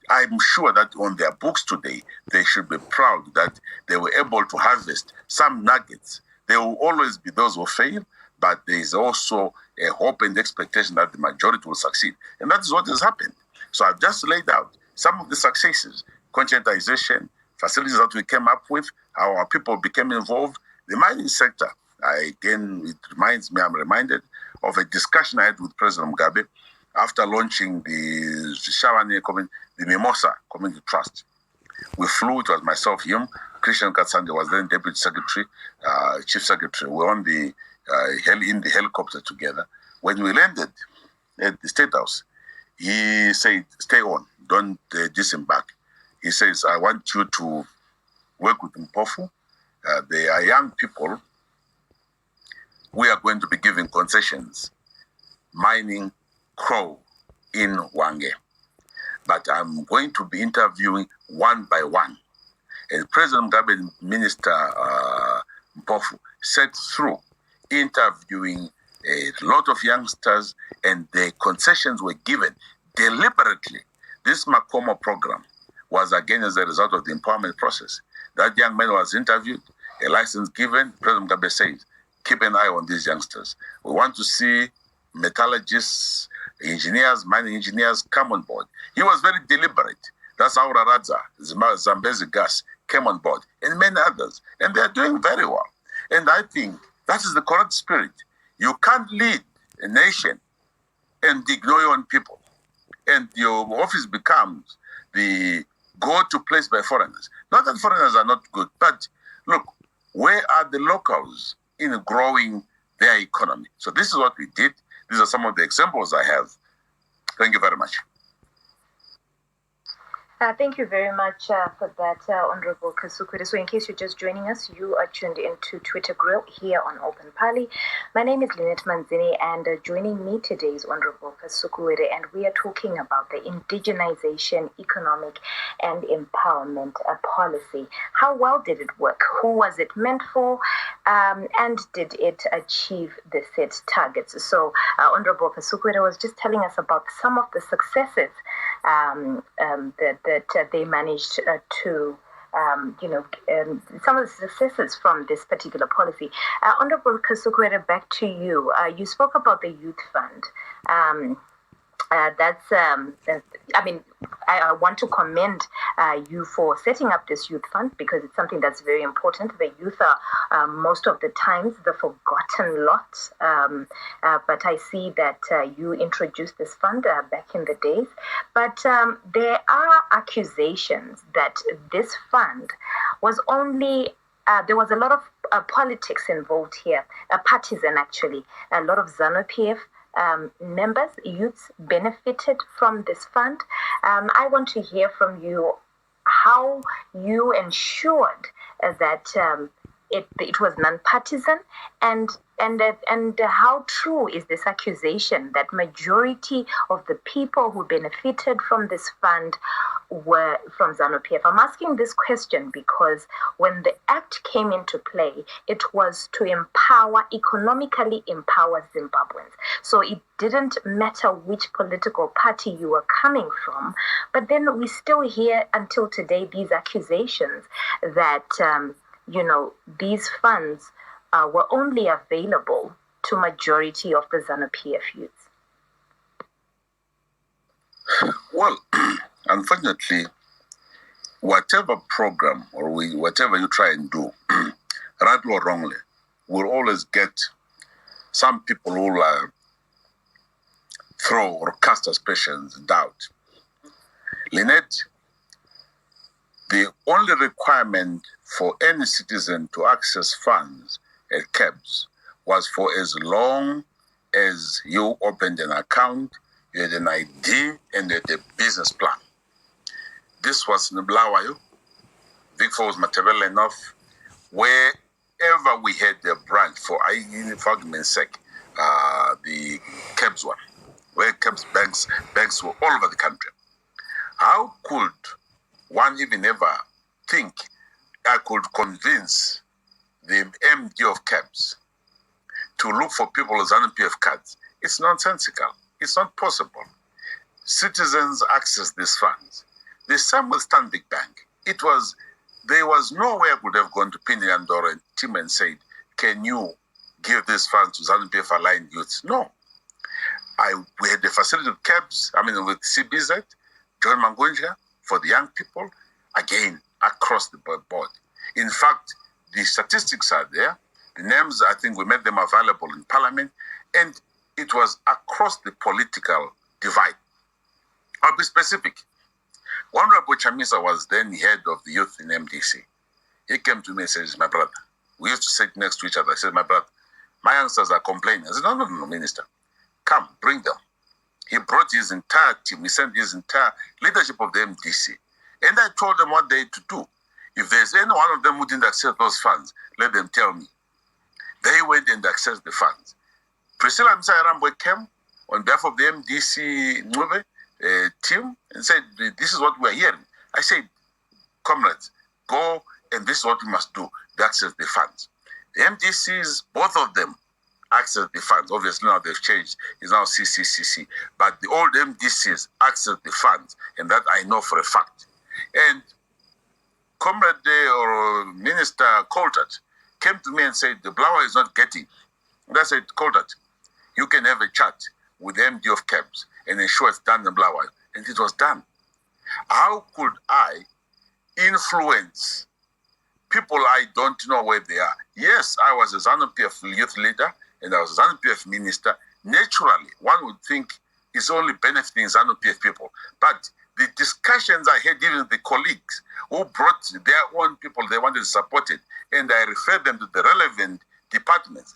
I'm sure that on their books today, they should be proud that they were able to harvest some nuggets. There will always be those who fail, but there is also a hope and expectation that the majority will succeed. And that is what has happened. So I've just laid out some of the successes, conscientization, facilities that we came up with, how our people became involved. The mining sector, it reminds me, I'm reminded of a discussion I had with President Mugabe after launching the Shawane Community, the Mimosa Community Trust. We flew, it was myself, him, Christian Katsande was then Deputy Secretary, Chief Secretary. We were on in the helicopter together. When we landed at the State House, he said, stay on, don't disembark. He says, I want you to work with Mpofu. They are young people. We are going to be giving concessions, mining coal in Hwange. But I'm going to be interviewing one by one. And President Mugabe and Minister Mpofu set through interviewing a lot of youngsters, and the concessions were given deliberately. This Makomo program was again as a result of the empowerment process. That young man was interviewed, a license given. President Mugabe says, keep an eye on these youngsters. We want to see metallurgists, engineers, mining engineers come on board. He was very deliberate. That's how Raradza, Zambezi Gas came on board, and many others. And they're doing very well. And I think that is the correct spirit. You can't lead a nation and ignore your own people. And your office becomes the go-to place by foreigners. Not that foreigners are not good, but look, where are the locals in growing their economy? So this is what we did. These are some of the examples I have. Thank you very much. Thank you very much for that, Honorable Kasukuwere. So in case you're just joining us, you are tuned into Twitter Grill here on Open Pali. My name is Lynette Manzini, and joining me today is Honorable Kasukuwere, and we are talking about the Indigenization Economic and Empowerment Policy. How well did it work? Who was it meant for? And did it achieve the set targets? So Honorable Kasukuwere was just telling us about some of the successes that they managed to, some of the successes from this particular policy. Honorable Kasukuwere, back to you. You spoke about the Youth Fund. I want to commend you for setting up this youth fund, because it's something that's very important. The youth are most of the times the forgotten lot, but I see that you introduced this fund back in the days. But there are accusations that this fund was only there was a lot of politics involved here, partisan actually, a lot of ZANU-PF members, youths benefited from this fund. I want to hear from you how you ensured that it was non-partisan, and how true is this accusation that majority of the people who benefited from this fund were from ZANU-PF? I'm asking this question because when the act came into play, it was to economically empower Zimbabweans. So it didn't matter which political party you were coming from, but then we still hear until today these accusations that these funds were only available to majority of the ZANU-PF youths. Well, unfortunately, whatever program or whatever you try and do, right or wrongly, will always get some people who will throw or cast aspersions, doubt. Lynette, the only requirement for any citizen to access funds at CABS was for as long as you opened an account, you had an ID, and you had a business plan. This was in Bulawayo, Vic Falls, Matabele North, wherever we had a branch, for argument's sake, the CABS one, where CABS banks were all over the country. How could one even ever think I could convince the MD of CABS to look for people with ZANU-PF cards? It's nonsensical. It's not possible. Citizens access these funds. The same with Stanbic Bank. There was no way I could have gone to Pindi Andorra and Tim and said, can you give these funds to ZANU-PF aligned youths? No. We had the facility with CABS, with CBZ, John Mangunja, for the young people, again, across the board. In fact, the statistics are there. The names, I think we made them available in Parliament, and it was across the political divide. I'll be specific. Honorable Chamisa was then head of the youth in MDC. He came to me and said, my brother. We used to sit next to each other. I said, my brother, my youngsters are complaining. I said, no, Minister. Come, bring them. He brought his entire team. He sent his entire leadership of the MDC. And I told them what they had to do. If there's any one of them who didn't access those funds, let them tell me. They went and accessed the funds. Priscilla Msayarambo came on behalf of the MDC team and said, this is what we're hearing. I said, comrades, go and this is what we must do to access the funds. The MDCs, both of them, access the funds. Obviously now they've changed. It's now CCCC. But the old MDCs access the funds, and that I know for a fact. And Comrade or Minister Coltart came to me and said, the Blawa is not getting. And I said, Coltart, you can have a chat with the MD of CABS and ensure it's done in Blawa. And it was done. How could I influence people I don't know where they are? Yes, I was a ZANU-PF youth leader and I was a ZANU-PF minister. Naturally, one would think it's only benefiting ZANU-PF people. But the discussions I had even with the colleagues who brought their own people they wanted to support it, and I referred them to the relevant departments.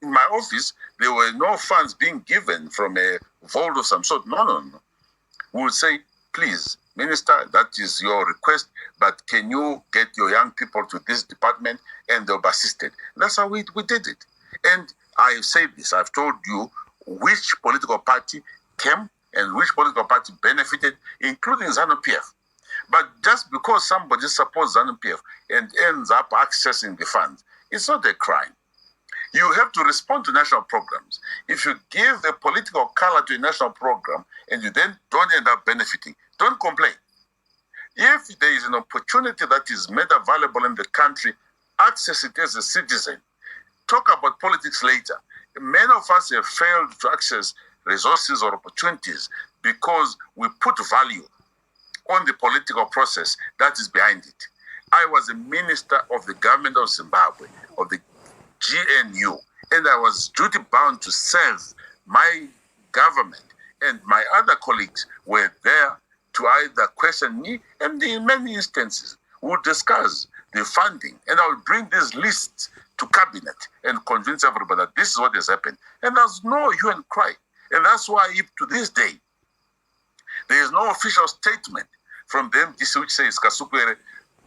In my office, there were no funds being given from a vault of some sort. No. We would say, please, Minister, that is your request, but can you get your young people to this department? And they'll be assisted. That's how we did it. And I've said this, I've told you which political party came and which political party benefited, including ZANU-PF. But just because somebody supports ZANU-PF and ends up accessing the funds, it's not a crime. You have to respond to national programs. If you give a political color to a national program and you then don't end up benefiting, don't complain. If there is an opportunity that is made available in the country, access it as a citizen. Talk about politics later. Many of us have failed to access resources or opportunities because we put value on the political process that is behind it. I was a minister of the government of Zimbabwe, of the GNU, and I was duty bound to serve my government, and my other colleagues were there to either question me, and in many instances we would discuss the funding, and I would bring these lists to cabinet and convince everybody that this is what has happened. And there's no hue and cry. And that's why to this day, there is no official statement from the MDC which says Kasukuwere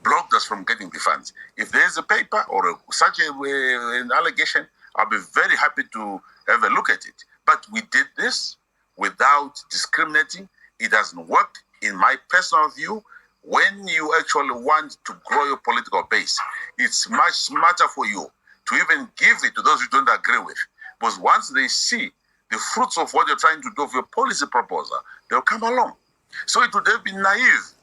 blocked us from getting the funds. If there is a paper or such an allegation, I'll be very happy to have a look at it. But we did this without discriminating. It doesn't work. In my personal view, when you actually want to grow your political base, it's much smarter for you to even give it to those you don't agree with. Because once they see the fruits of what you're trying to do of your policy proposal, they'll come along. So it would have been naive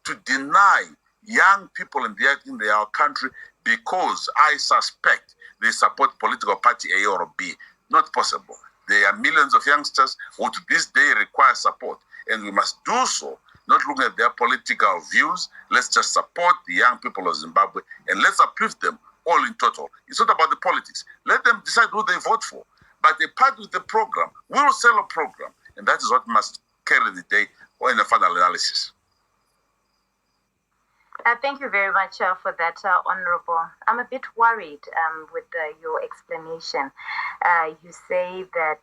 to deny young people in their country because I suspect they support political party A or B. Not possible. There are millions of youngsters who to this day require support. And we must do so, not looking at their political views. Let's just support the young people of Zimbabwe and let's uplift them all in total. It's not about the politics. Let them decide who they vote for. But a part of the program will sell a program. And that is what must carry the day or in the final analysis. Thank you very much for that, Honorable. I'm a bit worried with your explanation. You say that,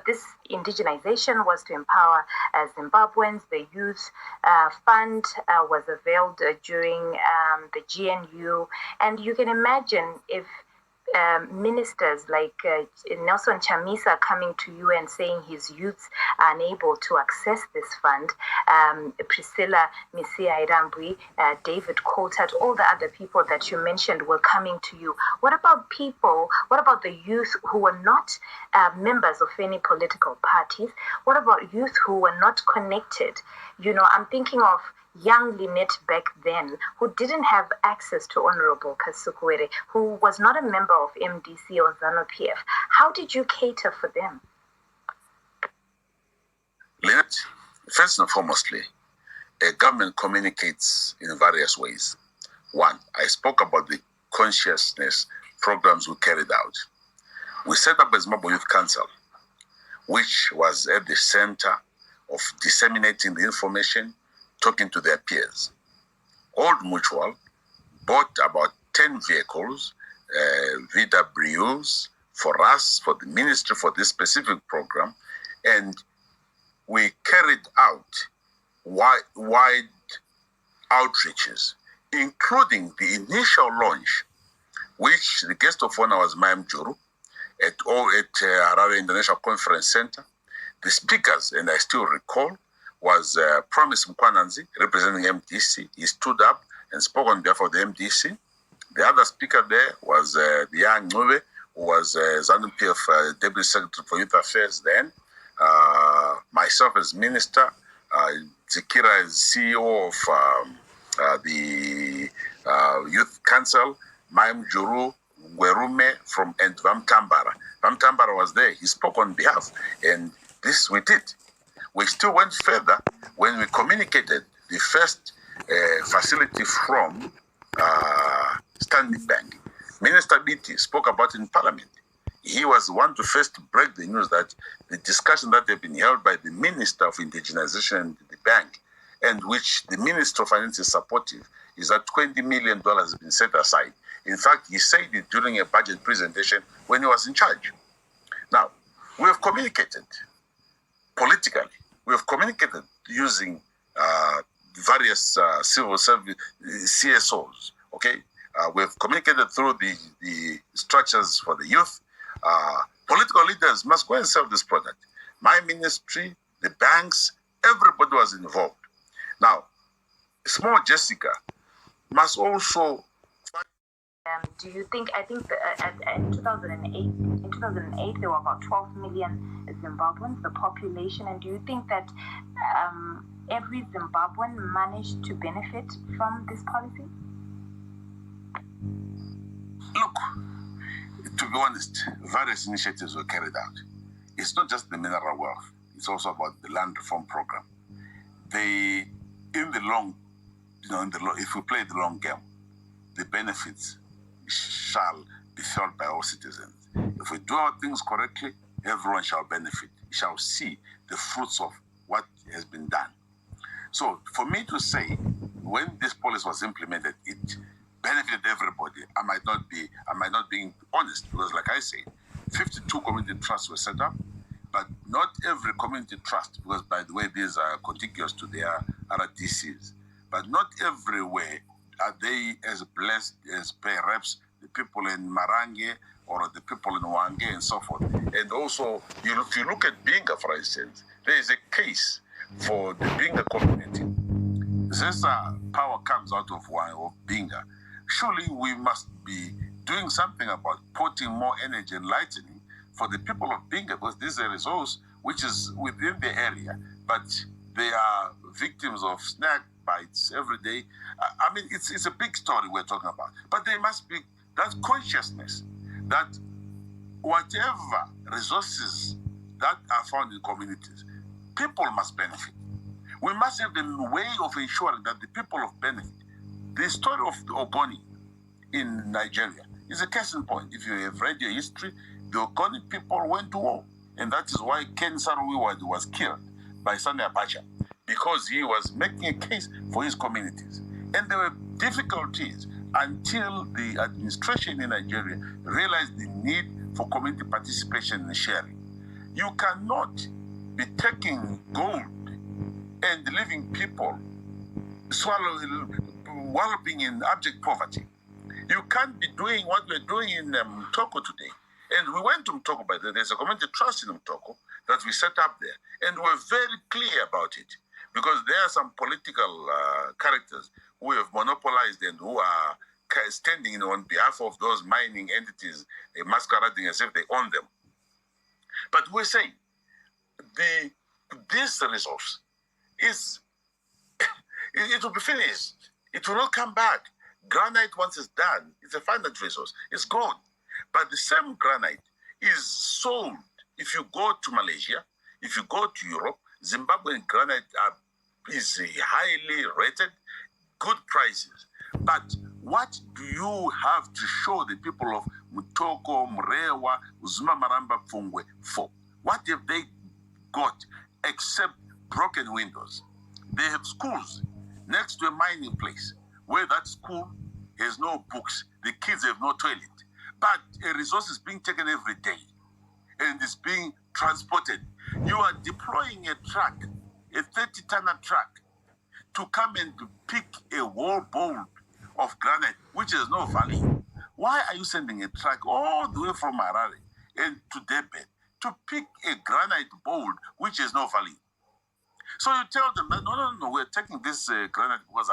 this indigenization was to empower Zimbabweans. The youth fund was availed during the GNU. And you can imagine if ministers like Nelson Chamisa coming to you and saying his youths are unable to access this fund, Priscilla Misia Irambui, David Coulthard, all the other people that you mentioned were coming to you. What about the youth who were not members of any political parties? What about youth who were not connected? I'm thinking of young Lynette back then, who didn't have access to Honorable Kasukuwere, who was not a member of MDC or ZANU-PF. How did you cater for them? Lynette, first and foremostly, a government communicates in various ways. One, I spoke about the consciousness programs we carried out. We set up a Zimbabwe Youth Council, which was at the center of disseminating the information, talking to their peers. Old Mutual bought about 10 vehicles, VWs, for us, for the ministry, for this specific program, and we carried out wide outreaches, including the initial launch, which the guest of honor was Mayam Juru at Harare International Conference Center. The speakers, and I still recall, was Promise Mkwananzi, representing MDC. He stood up and spoke on behalf of the MDC. The other speaker there was the young Ngube, who was ZANU-PF Deputy Secretary for Youth Affairs then. Myself as Minister, Zikira as CEO of the Youth Council, Mayam Juru, Gwerume and Vamtambara. Vamtambara was there. He spoke on behalf. And this we did. We still went further when we communicated the first facility from Stanley Bank. Minister Biti spoke about it in Parliament. He was the one to first break the news that the discussion that had been held by the Minister of Indigenization and the bank, and which the Minister of Finance is supportive, is that $20 million has been set aside. In fact, he said it during a budget presentation when he was in charge. Now, we have communicated politically. We have communicated using various civil service CSOs. Okay, we have communicated through the structures for the youth. Political leaders must go and sell this product. My ministry, the banks, everybody was involved. Now, small Jessica must also. Do you think? I think in 2008, there were about 12 million Zimbabweans, the population, and do you think that every Zimbabwean managed to benefit from this policy? Look, to be honest, various initiatives were carried out. It's not just the mineral wealth; it's also about the land reform program. If we play the long game, the benefits shall be felt by all citizens. If we do our things correctly, everyone shall benefit, shall see the fruits of what has been done. So for me to say, when this policy was implemented, it benefited everybody, I might not be honest, because like I said, 52 community trusts were set up, but not every community trust, because by the way, these are contiguous to their RDCs, but not everywhere are they as blessed as perhaps the people in Marange or the people in Wange and so forth. And also, if you look at Binga, for instance, there is a case for the Binga community. This power comes out of Binga. Surely we must be doing something about putting more energy and lightening for the people of Binga, because this is a resource which is within the area, but they are victims of snake bites every day. I mean, it's a big story we're talking about. But there must be that consciousness that whatever resources that are found in communities, people must benefit. We must have a way of ensuring that the people of benefit. The story of Ogoni in Nigeria is a case in point. If you have read your history, the Ogoni people went to war. And that is why Ken Saro-Wiwa was killed by Sani Abacha, because he was making a case for his communities. And there were difficulties until the administration in Nigeria realized the need for community participation and sharing. You cannot be taking gold and leaving people wallowing in abject poverty. You can't be doing what we're doing in Mtoko today. And we went to Mtoko, by the way. There's a community trust in Mtoko that we set up there. And we're very clear about it, because there are some political characters who have monopolized and who are standing on behalf of those mining entities, masquerading as if they own them. But we're saying this resource is, it will be finished. It will not come back. Granite, once it's done, it's a finite resource. It's gone. But the same granite is sold. If you go to Malaysia, if you go to Europe, Zimbabwean granite is highly rated, good prices. But what do you have to show the people of Mutoko, Mrewa, Uzuma Maramba, Pfungwe for? What have they got except broken windows? They have schools next to a mining place where that school has no books. The kids have no toilet. But a resource is being taken every day and is being transported. You are deploying a truck, a 30-tonner truck, to come and pick a whole bowl of granite, which has no value. Why are you sending a truck all the way from Harare and to Durban to pick a granite bowl which has no value? So you tell them that, no, we're taking this granite because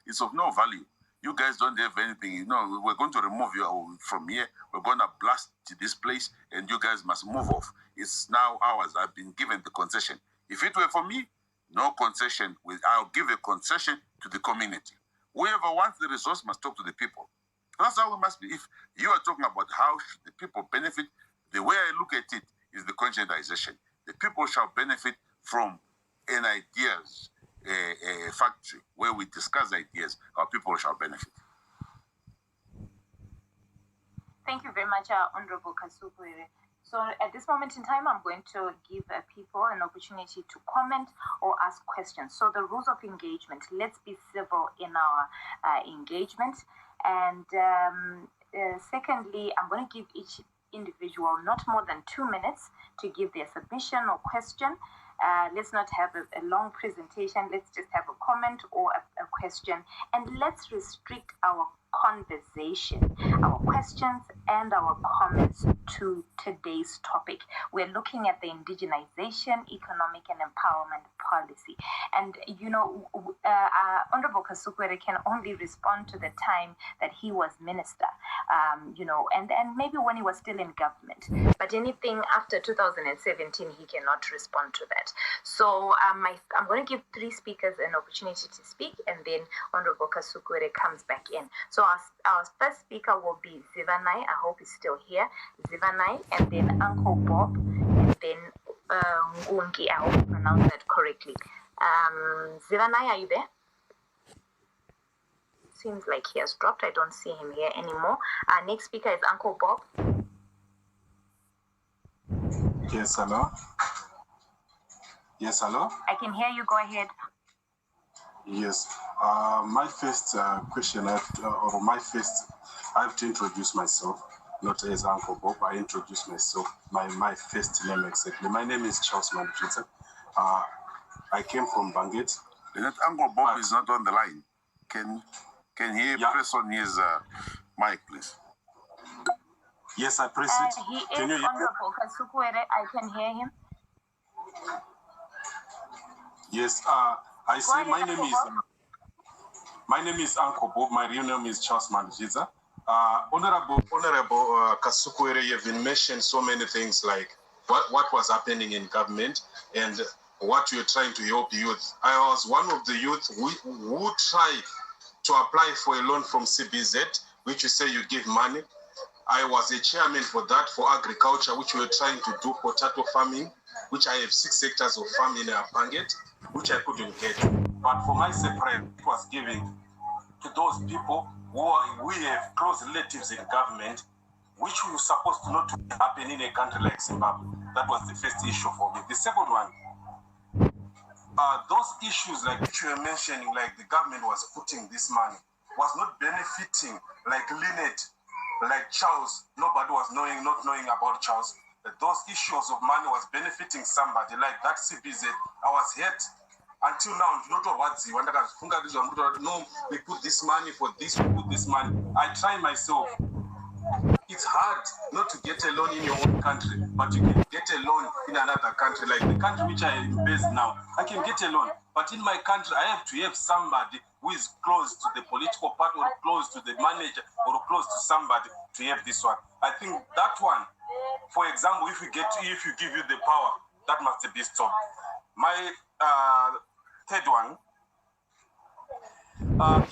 it's of no value. You guys don't have anything. No, we're going to remove you from here. We're going to blast this place, and you guys must move off. It's now ours. I've been given the concession. If it were for me, no concession. I'll give a concession to the community. Whoever wants the resource must talk to the people. That's how we must be. If you are talking about how should the people benefit, the way I look at it is the conscientization. The people shall benefit from an ideas factory where we discuss ideas, our people shall benefit. Thank you very much, Honorable Kasukuwere. So at this moment in time, I'm going to give people an opportunity to comment or ask questions. So the rules of engagement, let's be civil in our engagement. And secondly, I'm going to give each individual not more than 2 minutes to give their submission or question. Let's not have a long presentation. Let's just have a comment or a question. And let's restrict our conversation, our questions and our comments to today's topic. We're looking at the Indigenization, Economic and Empowerment Policy. And, Honorable Kasukuwere can only respond to the time that he was minister, and maybe when he was still in government. But anything after 2017, he cannot respond to that. So I'm going to give 3 speakers an opportunity to speak, and then Honorable Kasukuwere comes back in. So our first speaker will be Zivanai. I hope he's still here. Zivanai, and then Uncle Bob, and then Ngungi. I hope I pronounced that correctly. Zivanai, are you there? Seems like he has dropped. I don't see him here anymore. Our next speaker is Uncle Bob. Yes, hello. Yes, hello. I can hear you. Go ahead. Yes. My first question, I have to introduce myself, not as Uncle Bob. I introduce myself, my first name exactly. My name is Charles Mandjita. I came from Banget. Uncle Bob is not on the line. Can he press on his mic, please? Yes, I press it. He is Honorable Kasukuwere. I can hear him. Yes, I say my name is Uncle Bob. My real name is Charles Mandjita. Honorable Kasukuwere, you've been mentioned so many things like what was happening in government and what you're trying to help youth. I was one of the youth who tried to apply for a loan from CBZ, which you say you give money. I was a chairman for that, for agriculture, which we were trying to do potato farming, which I have 6 hectares of farm in Panget, which I couldn't get. But for my separate, it was given to those people we have close relatives in government, which was supposed to not happen in a country like Zimbabwe. That was the first issue for me. The second one, those issues like which you were mentioning, like the government was putting this money, was not benefiting like Lynette, like Charles. Nobody was not knowing about Charles. Those issues of money was benefiting somebody like that CBZ. I was hurt. Until now, not what no, we put this money for this, we put this money. I try myself. It's hard not to get a loan in your own country, but you can get a loan in another country. Like the country which I am based now, I can get a loan. But in my country, I have to have somebody who is close to the political party or close to the manager or close to somebody to have this one. I think that one, for example, if you give you the power, that must be stopped. My third one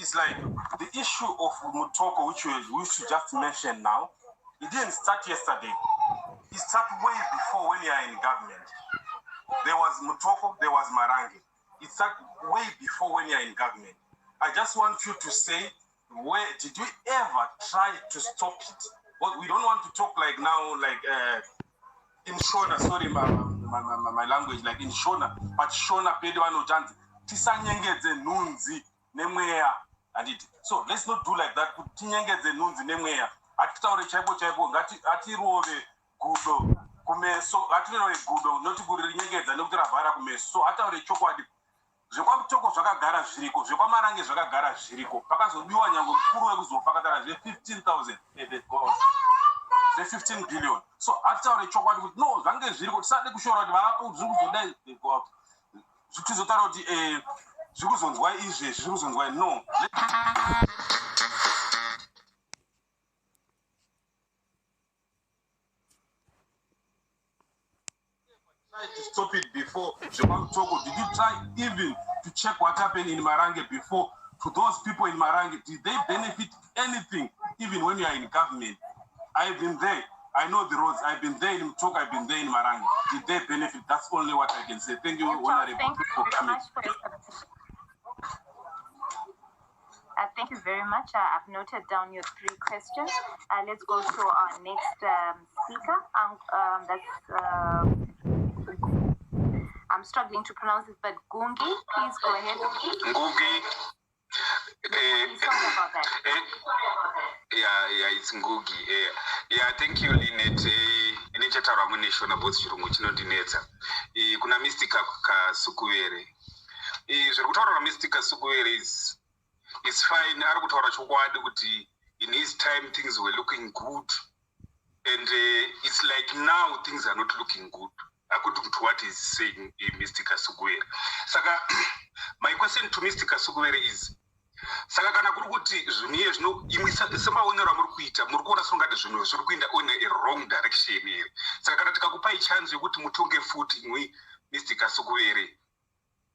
is like the issue of Mutoko, which we should just mention now. It didn't start yesterday. It started way before when you are in government. There was Mutoko, there was Marangi. It started way before when you are in government. I just want you to say, where did you ever try to stop it? But we don't want to talk like now, like in Shona, sorry, my language, like in Shona, but Shona Pedwano Janzi, Tisanyenge Nunzi, Nemwea, and it. So let's not do like that. Tinyenge Nunzi, Nemwea, Atitaure Chebo, Atirove, Gudo, Kumeso, Atiro Gudo, not to go to Nyenge, and Dr. Vara Kumeso, Ataure Chokwadi. Zvikwa mutoko zvakagara zviriko, zvikwa marange zvakagara zviriko. Pakazobiwa nyango mukuru wekuzofakatara 15,000 15 billion. So ataure chokwadi kuti no zvange zviriko tisade kushora kuti vaapo zviri kuzodai zvitizotaura kuti zviri kuzonzwa izvezvi zviri kuzonzwa no. Try to stop it before Toko. Did you try even to check what happened in Marange before? To those people in Marange, did they benefit anything even when you are in government? I've been there. I know the roads. I've been there in Toko. I've been there in Marange. Did they benefit? That's only what I can say. Thank you. Thank you very much for your submission. Thank you very much. I've noted down your 3 questions. Let's go to our next speaker. I'm struggling to pronounce it, but Gungi, please go ahead. Ngugi. Sorry about that. Yeah, it's Ngugi. Yeah, thank you, Lynette. Inechataura muneshona about chirungu chinondinetsa. Kuna Mr. Kasukuwere. Zviri kutaura Mr. Kasukuwere is fine. Ari kutaura chokwadi kuti in his time things were looking good, and it's like now things are not looking good. According to what he's saying, Mr. Kasukuwere. Saka, my question to Mr. Kasukuwere is, Saka kana kuri kuti zvinhu iye zvino semaonero amuri kuita muri kuona songati zvinhu zviri kuenda in a wrong direction here. Saka kana tikakupai chance yekuti mutonge futi imwe Mr. Kasukuwere,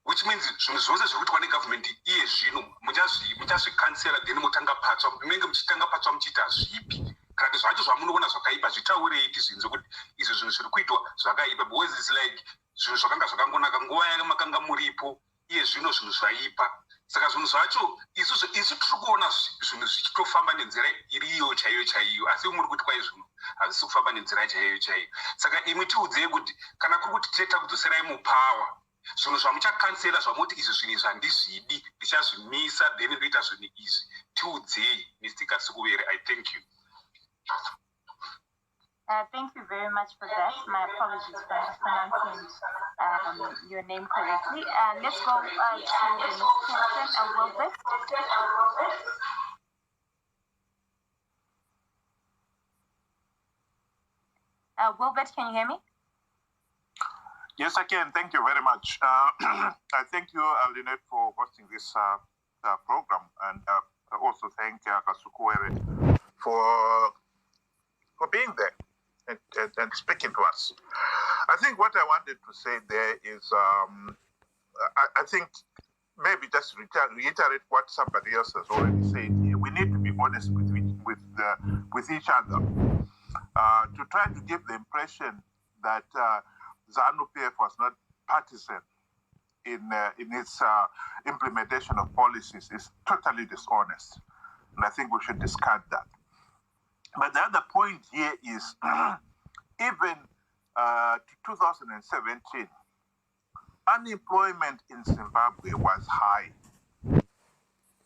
which means zvinhu zvose zviri kuitwa negovernment iye zvino muchazvikansera then mutanga patsva, munenge muchitanga patsva muchiita zvipi? Kana kuti zvacho zvamunoona zvakaipa zvitaurei tizvinzo kuti izvo zvinhu zviri kuitwa zvakaipa, because it's like zvinhu zvakanga zvakangonaka nguva yamakanga muripo, iye zvino zvinhu zvaipa. Saka zvinhu zvacho isu tiri kuona zvinhu zvichitofamba nenzira iriyo chaiyo, asi muri kuti kwai zvinhu hazvisi kufamba nenzira chaiyo. Saka imwe tiudzei kuti kana kuri kuti teta kudzoserai mupawa, zvinhu zvamuchakansela zvamuti izvi zvinhu zvandizvidi ndichazvimisa then ndoita zvinhu izvi, tiudzei Mr. Kasukuwere. I thank you. Thank you very much for that. My apologies for mispronouncing your name correctly. Let's go to the next question, Wilbert. Wilbert, can you hear me? Yes, I can. Thank you very much. I thank you, Lynette, for hosting this program, and I also thank Kasukuwere for being there and speaking to us. I think what I wanted to say there is, I think maybe just reiterate what somebody else has already said here. We need to be honest with each other. to try to give the impression that ZANU-PF was not partisan in its implementation of policies is totally dishonest. And I think we should discard that. But the other point here is even to 2017, unemployment in Zimbabwe was high.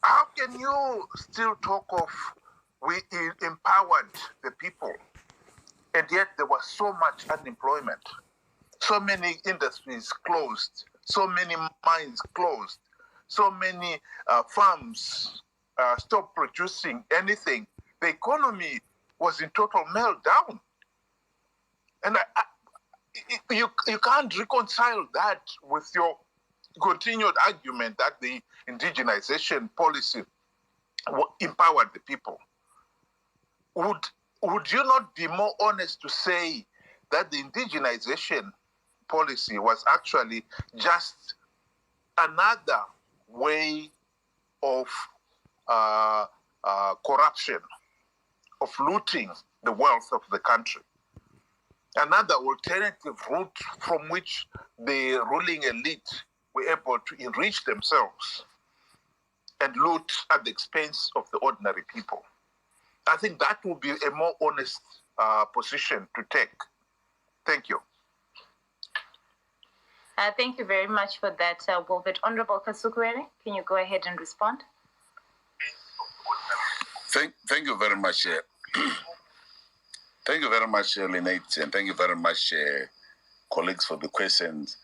How can you still talk of we empowered the people, and yet there was so much unemployment? So many industries closed, so many mines closed, so many farms stopped producing anything. The economy was in total meltdown. And you can't reconcile that with your continued argument that the indigenization policy empowered the people. Would you not be more honest to say that the indigenization policy was actually just another way of corruption, of looting the wealth of the country? Another alternative route from which the ruling elite were able to enrich themselves and loot at the expense of the ordinary people. I think that would be a more honest position to take. Thank you. Thank you very much for that, Wilbert. Honorable Kasukuwere, can you go ahead and respond? Thank you very much. Thank you very much, Lynette, and thank you very much, colleagues, for the questions.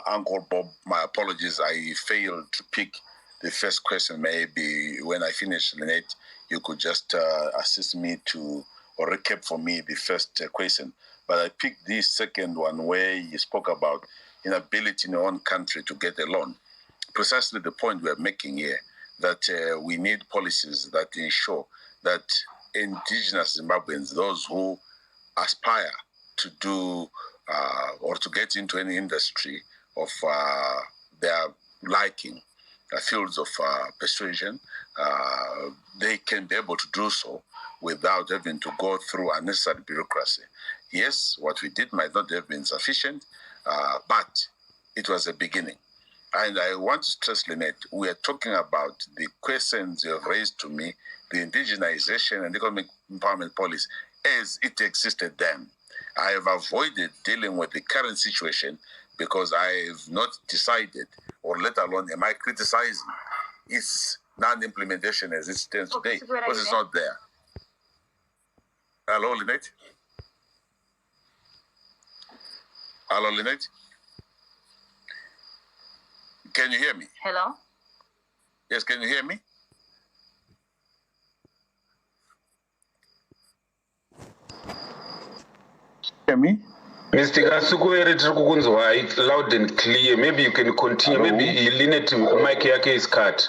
Uncle Bob, my apologies, I failed to pick the first question. Maybe when I finish, Lynette, you could just assist me to, or recap for me the first question. But I picked the second one where you spoke about inability in your own country to get a loan. Precisely the point we're making here, that we need policies that ensure that indigenous Zimbabweans, those who aspire to do or to get into any industry of their liking, fields of persuasion, they can be able to do so without having to go through unnecessary bureaucracy. Yes, what we did might not have been sufficient, but it was a beginning. And I want to stress, Lynette, we are talking about the questions you have raised to me, the indigenization and economic empowerment policy as it existed then. I have avoided dealing with the current situation because I have not decided, or let alone am I criticizing its non-implementation as it stands today, because it's not there. Hello, Lynette? Hello, Lynette? Can you hear me? Hello? Yes, can you hear me? Hear me? Mr. Kasukuwere, it's loud and clear. Maybe you can continue. Hello? Maybe Lynette, mic yake is cut.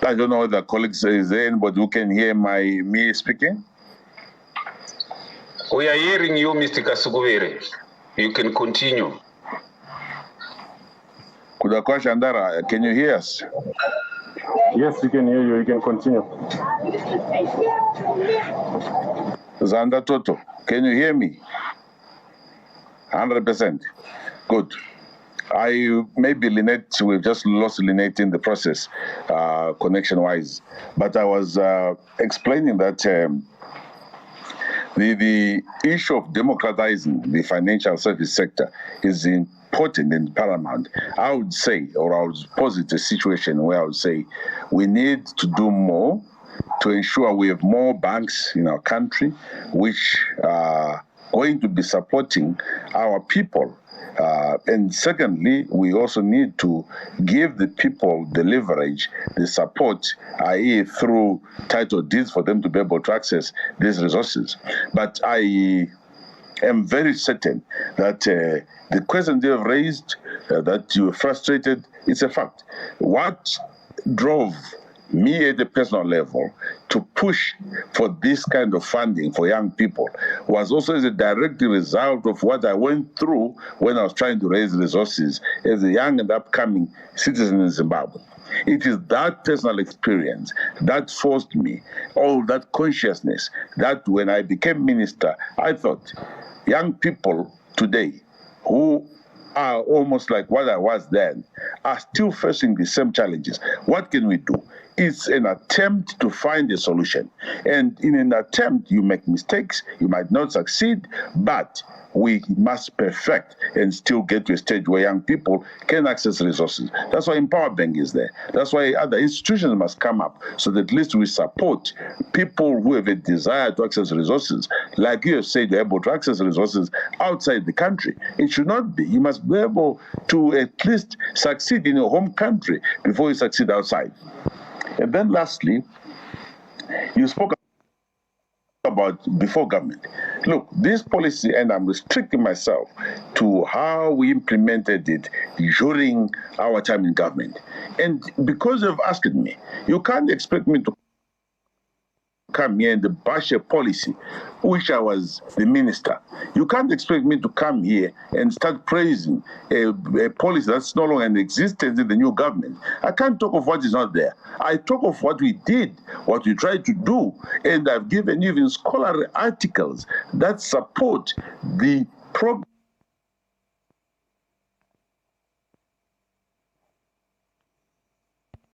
I don't know whether colleagues is there, but who can hear me speaking? We are hearing you, Mr. Kasukuwere. You can continue. Kudakwa Shandara, can you hear us? Yes, we can hear you. You can continue. Zanda Toto, can you hear me? 100%. Good. Maybe Lynette, we've just lost Lynette in the process, connection-wise. But I was explaining that the issue of democratizing the financial service sector is important and paramount. I would say, or I would posit a situation where I would say we need to do more to ensure we have more banks in our country which are going to be supporting our people. And secondly, we also need to give the people the leverage, the support, i.e. through title deeds for them to be able to access these resources. But I am very certain that the questions you have raised, that you are frustrated, it's a fact. What drove me at the personal level to push for this kind of funding for young people was also as a direct result of what I went through when I was trying to raise resources as a young and upcoming citizen in Zimbabwe. It is that personal experience that forced me, all that consciousness, that when I became minister, I thought young people today who are almost like what I was then are still facing the same challenges. What can we do? It's an attempt to find a solution. And in an attempt, you make mistakes, you might not succeed, but we must perfect and still get to a stage where young people can access resources. That's why Empower Bank is there. That's why other institutions must come up so that at least we support people who have a desire to access resources. Like you have said, you're able to access resources outside the country. It should not be. You must be able to at least succeed in your home country before you succeed outside. And then lastly, you spoke about before government. Look, this policy, and I'm restricting myself to how we implemented it during our time in government. And because you've asked me, you can't expect me to come here and bash a policy, which I was the minister. You can't expect me to come here and start praising a policy that's no longer in existence in the new government. I can't talk of what is not there. I talk of what we did, what we tried to do, and I've given even scholarly articles that support the program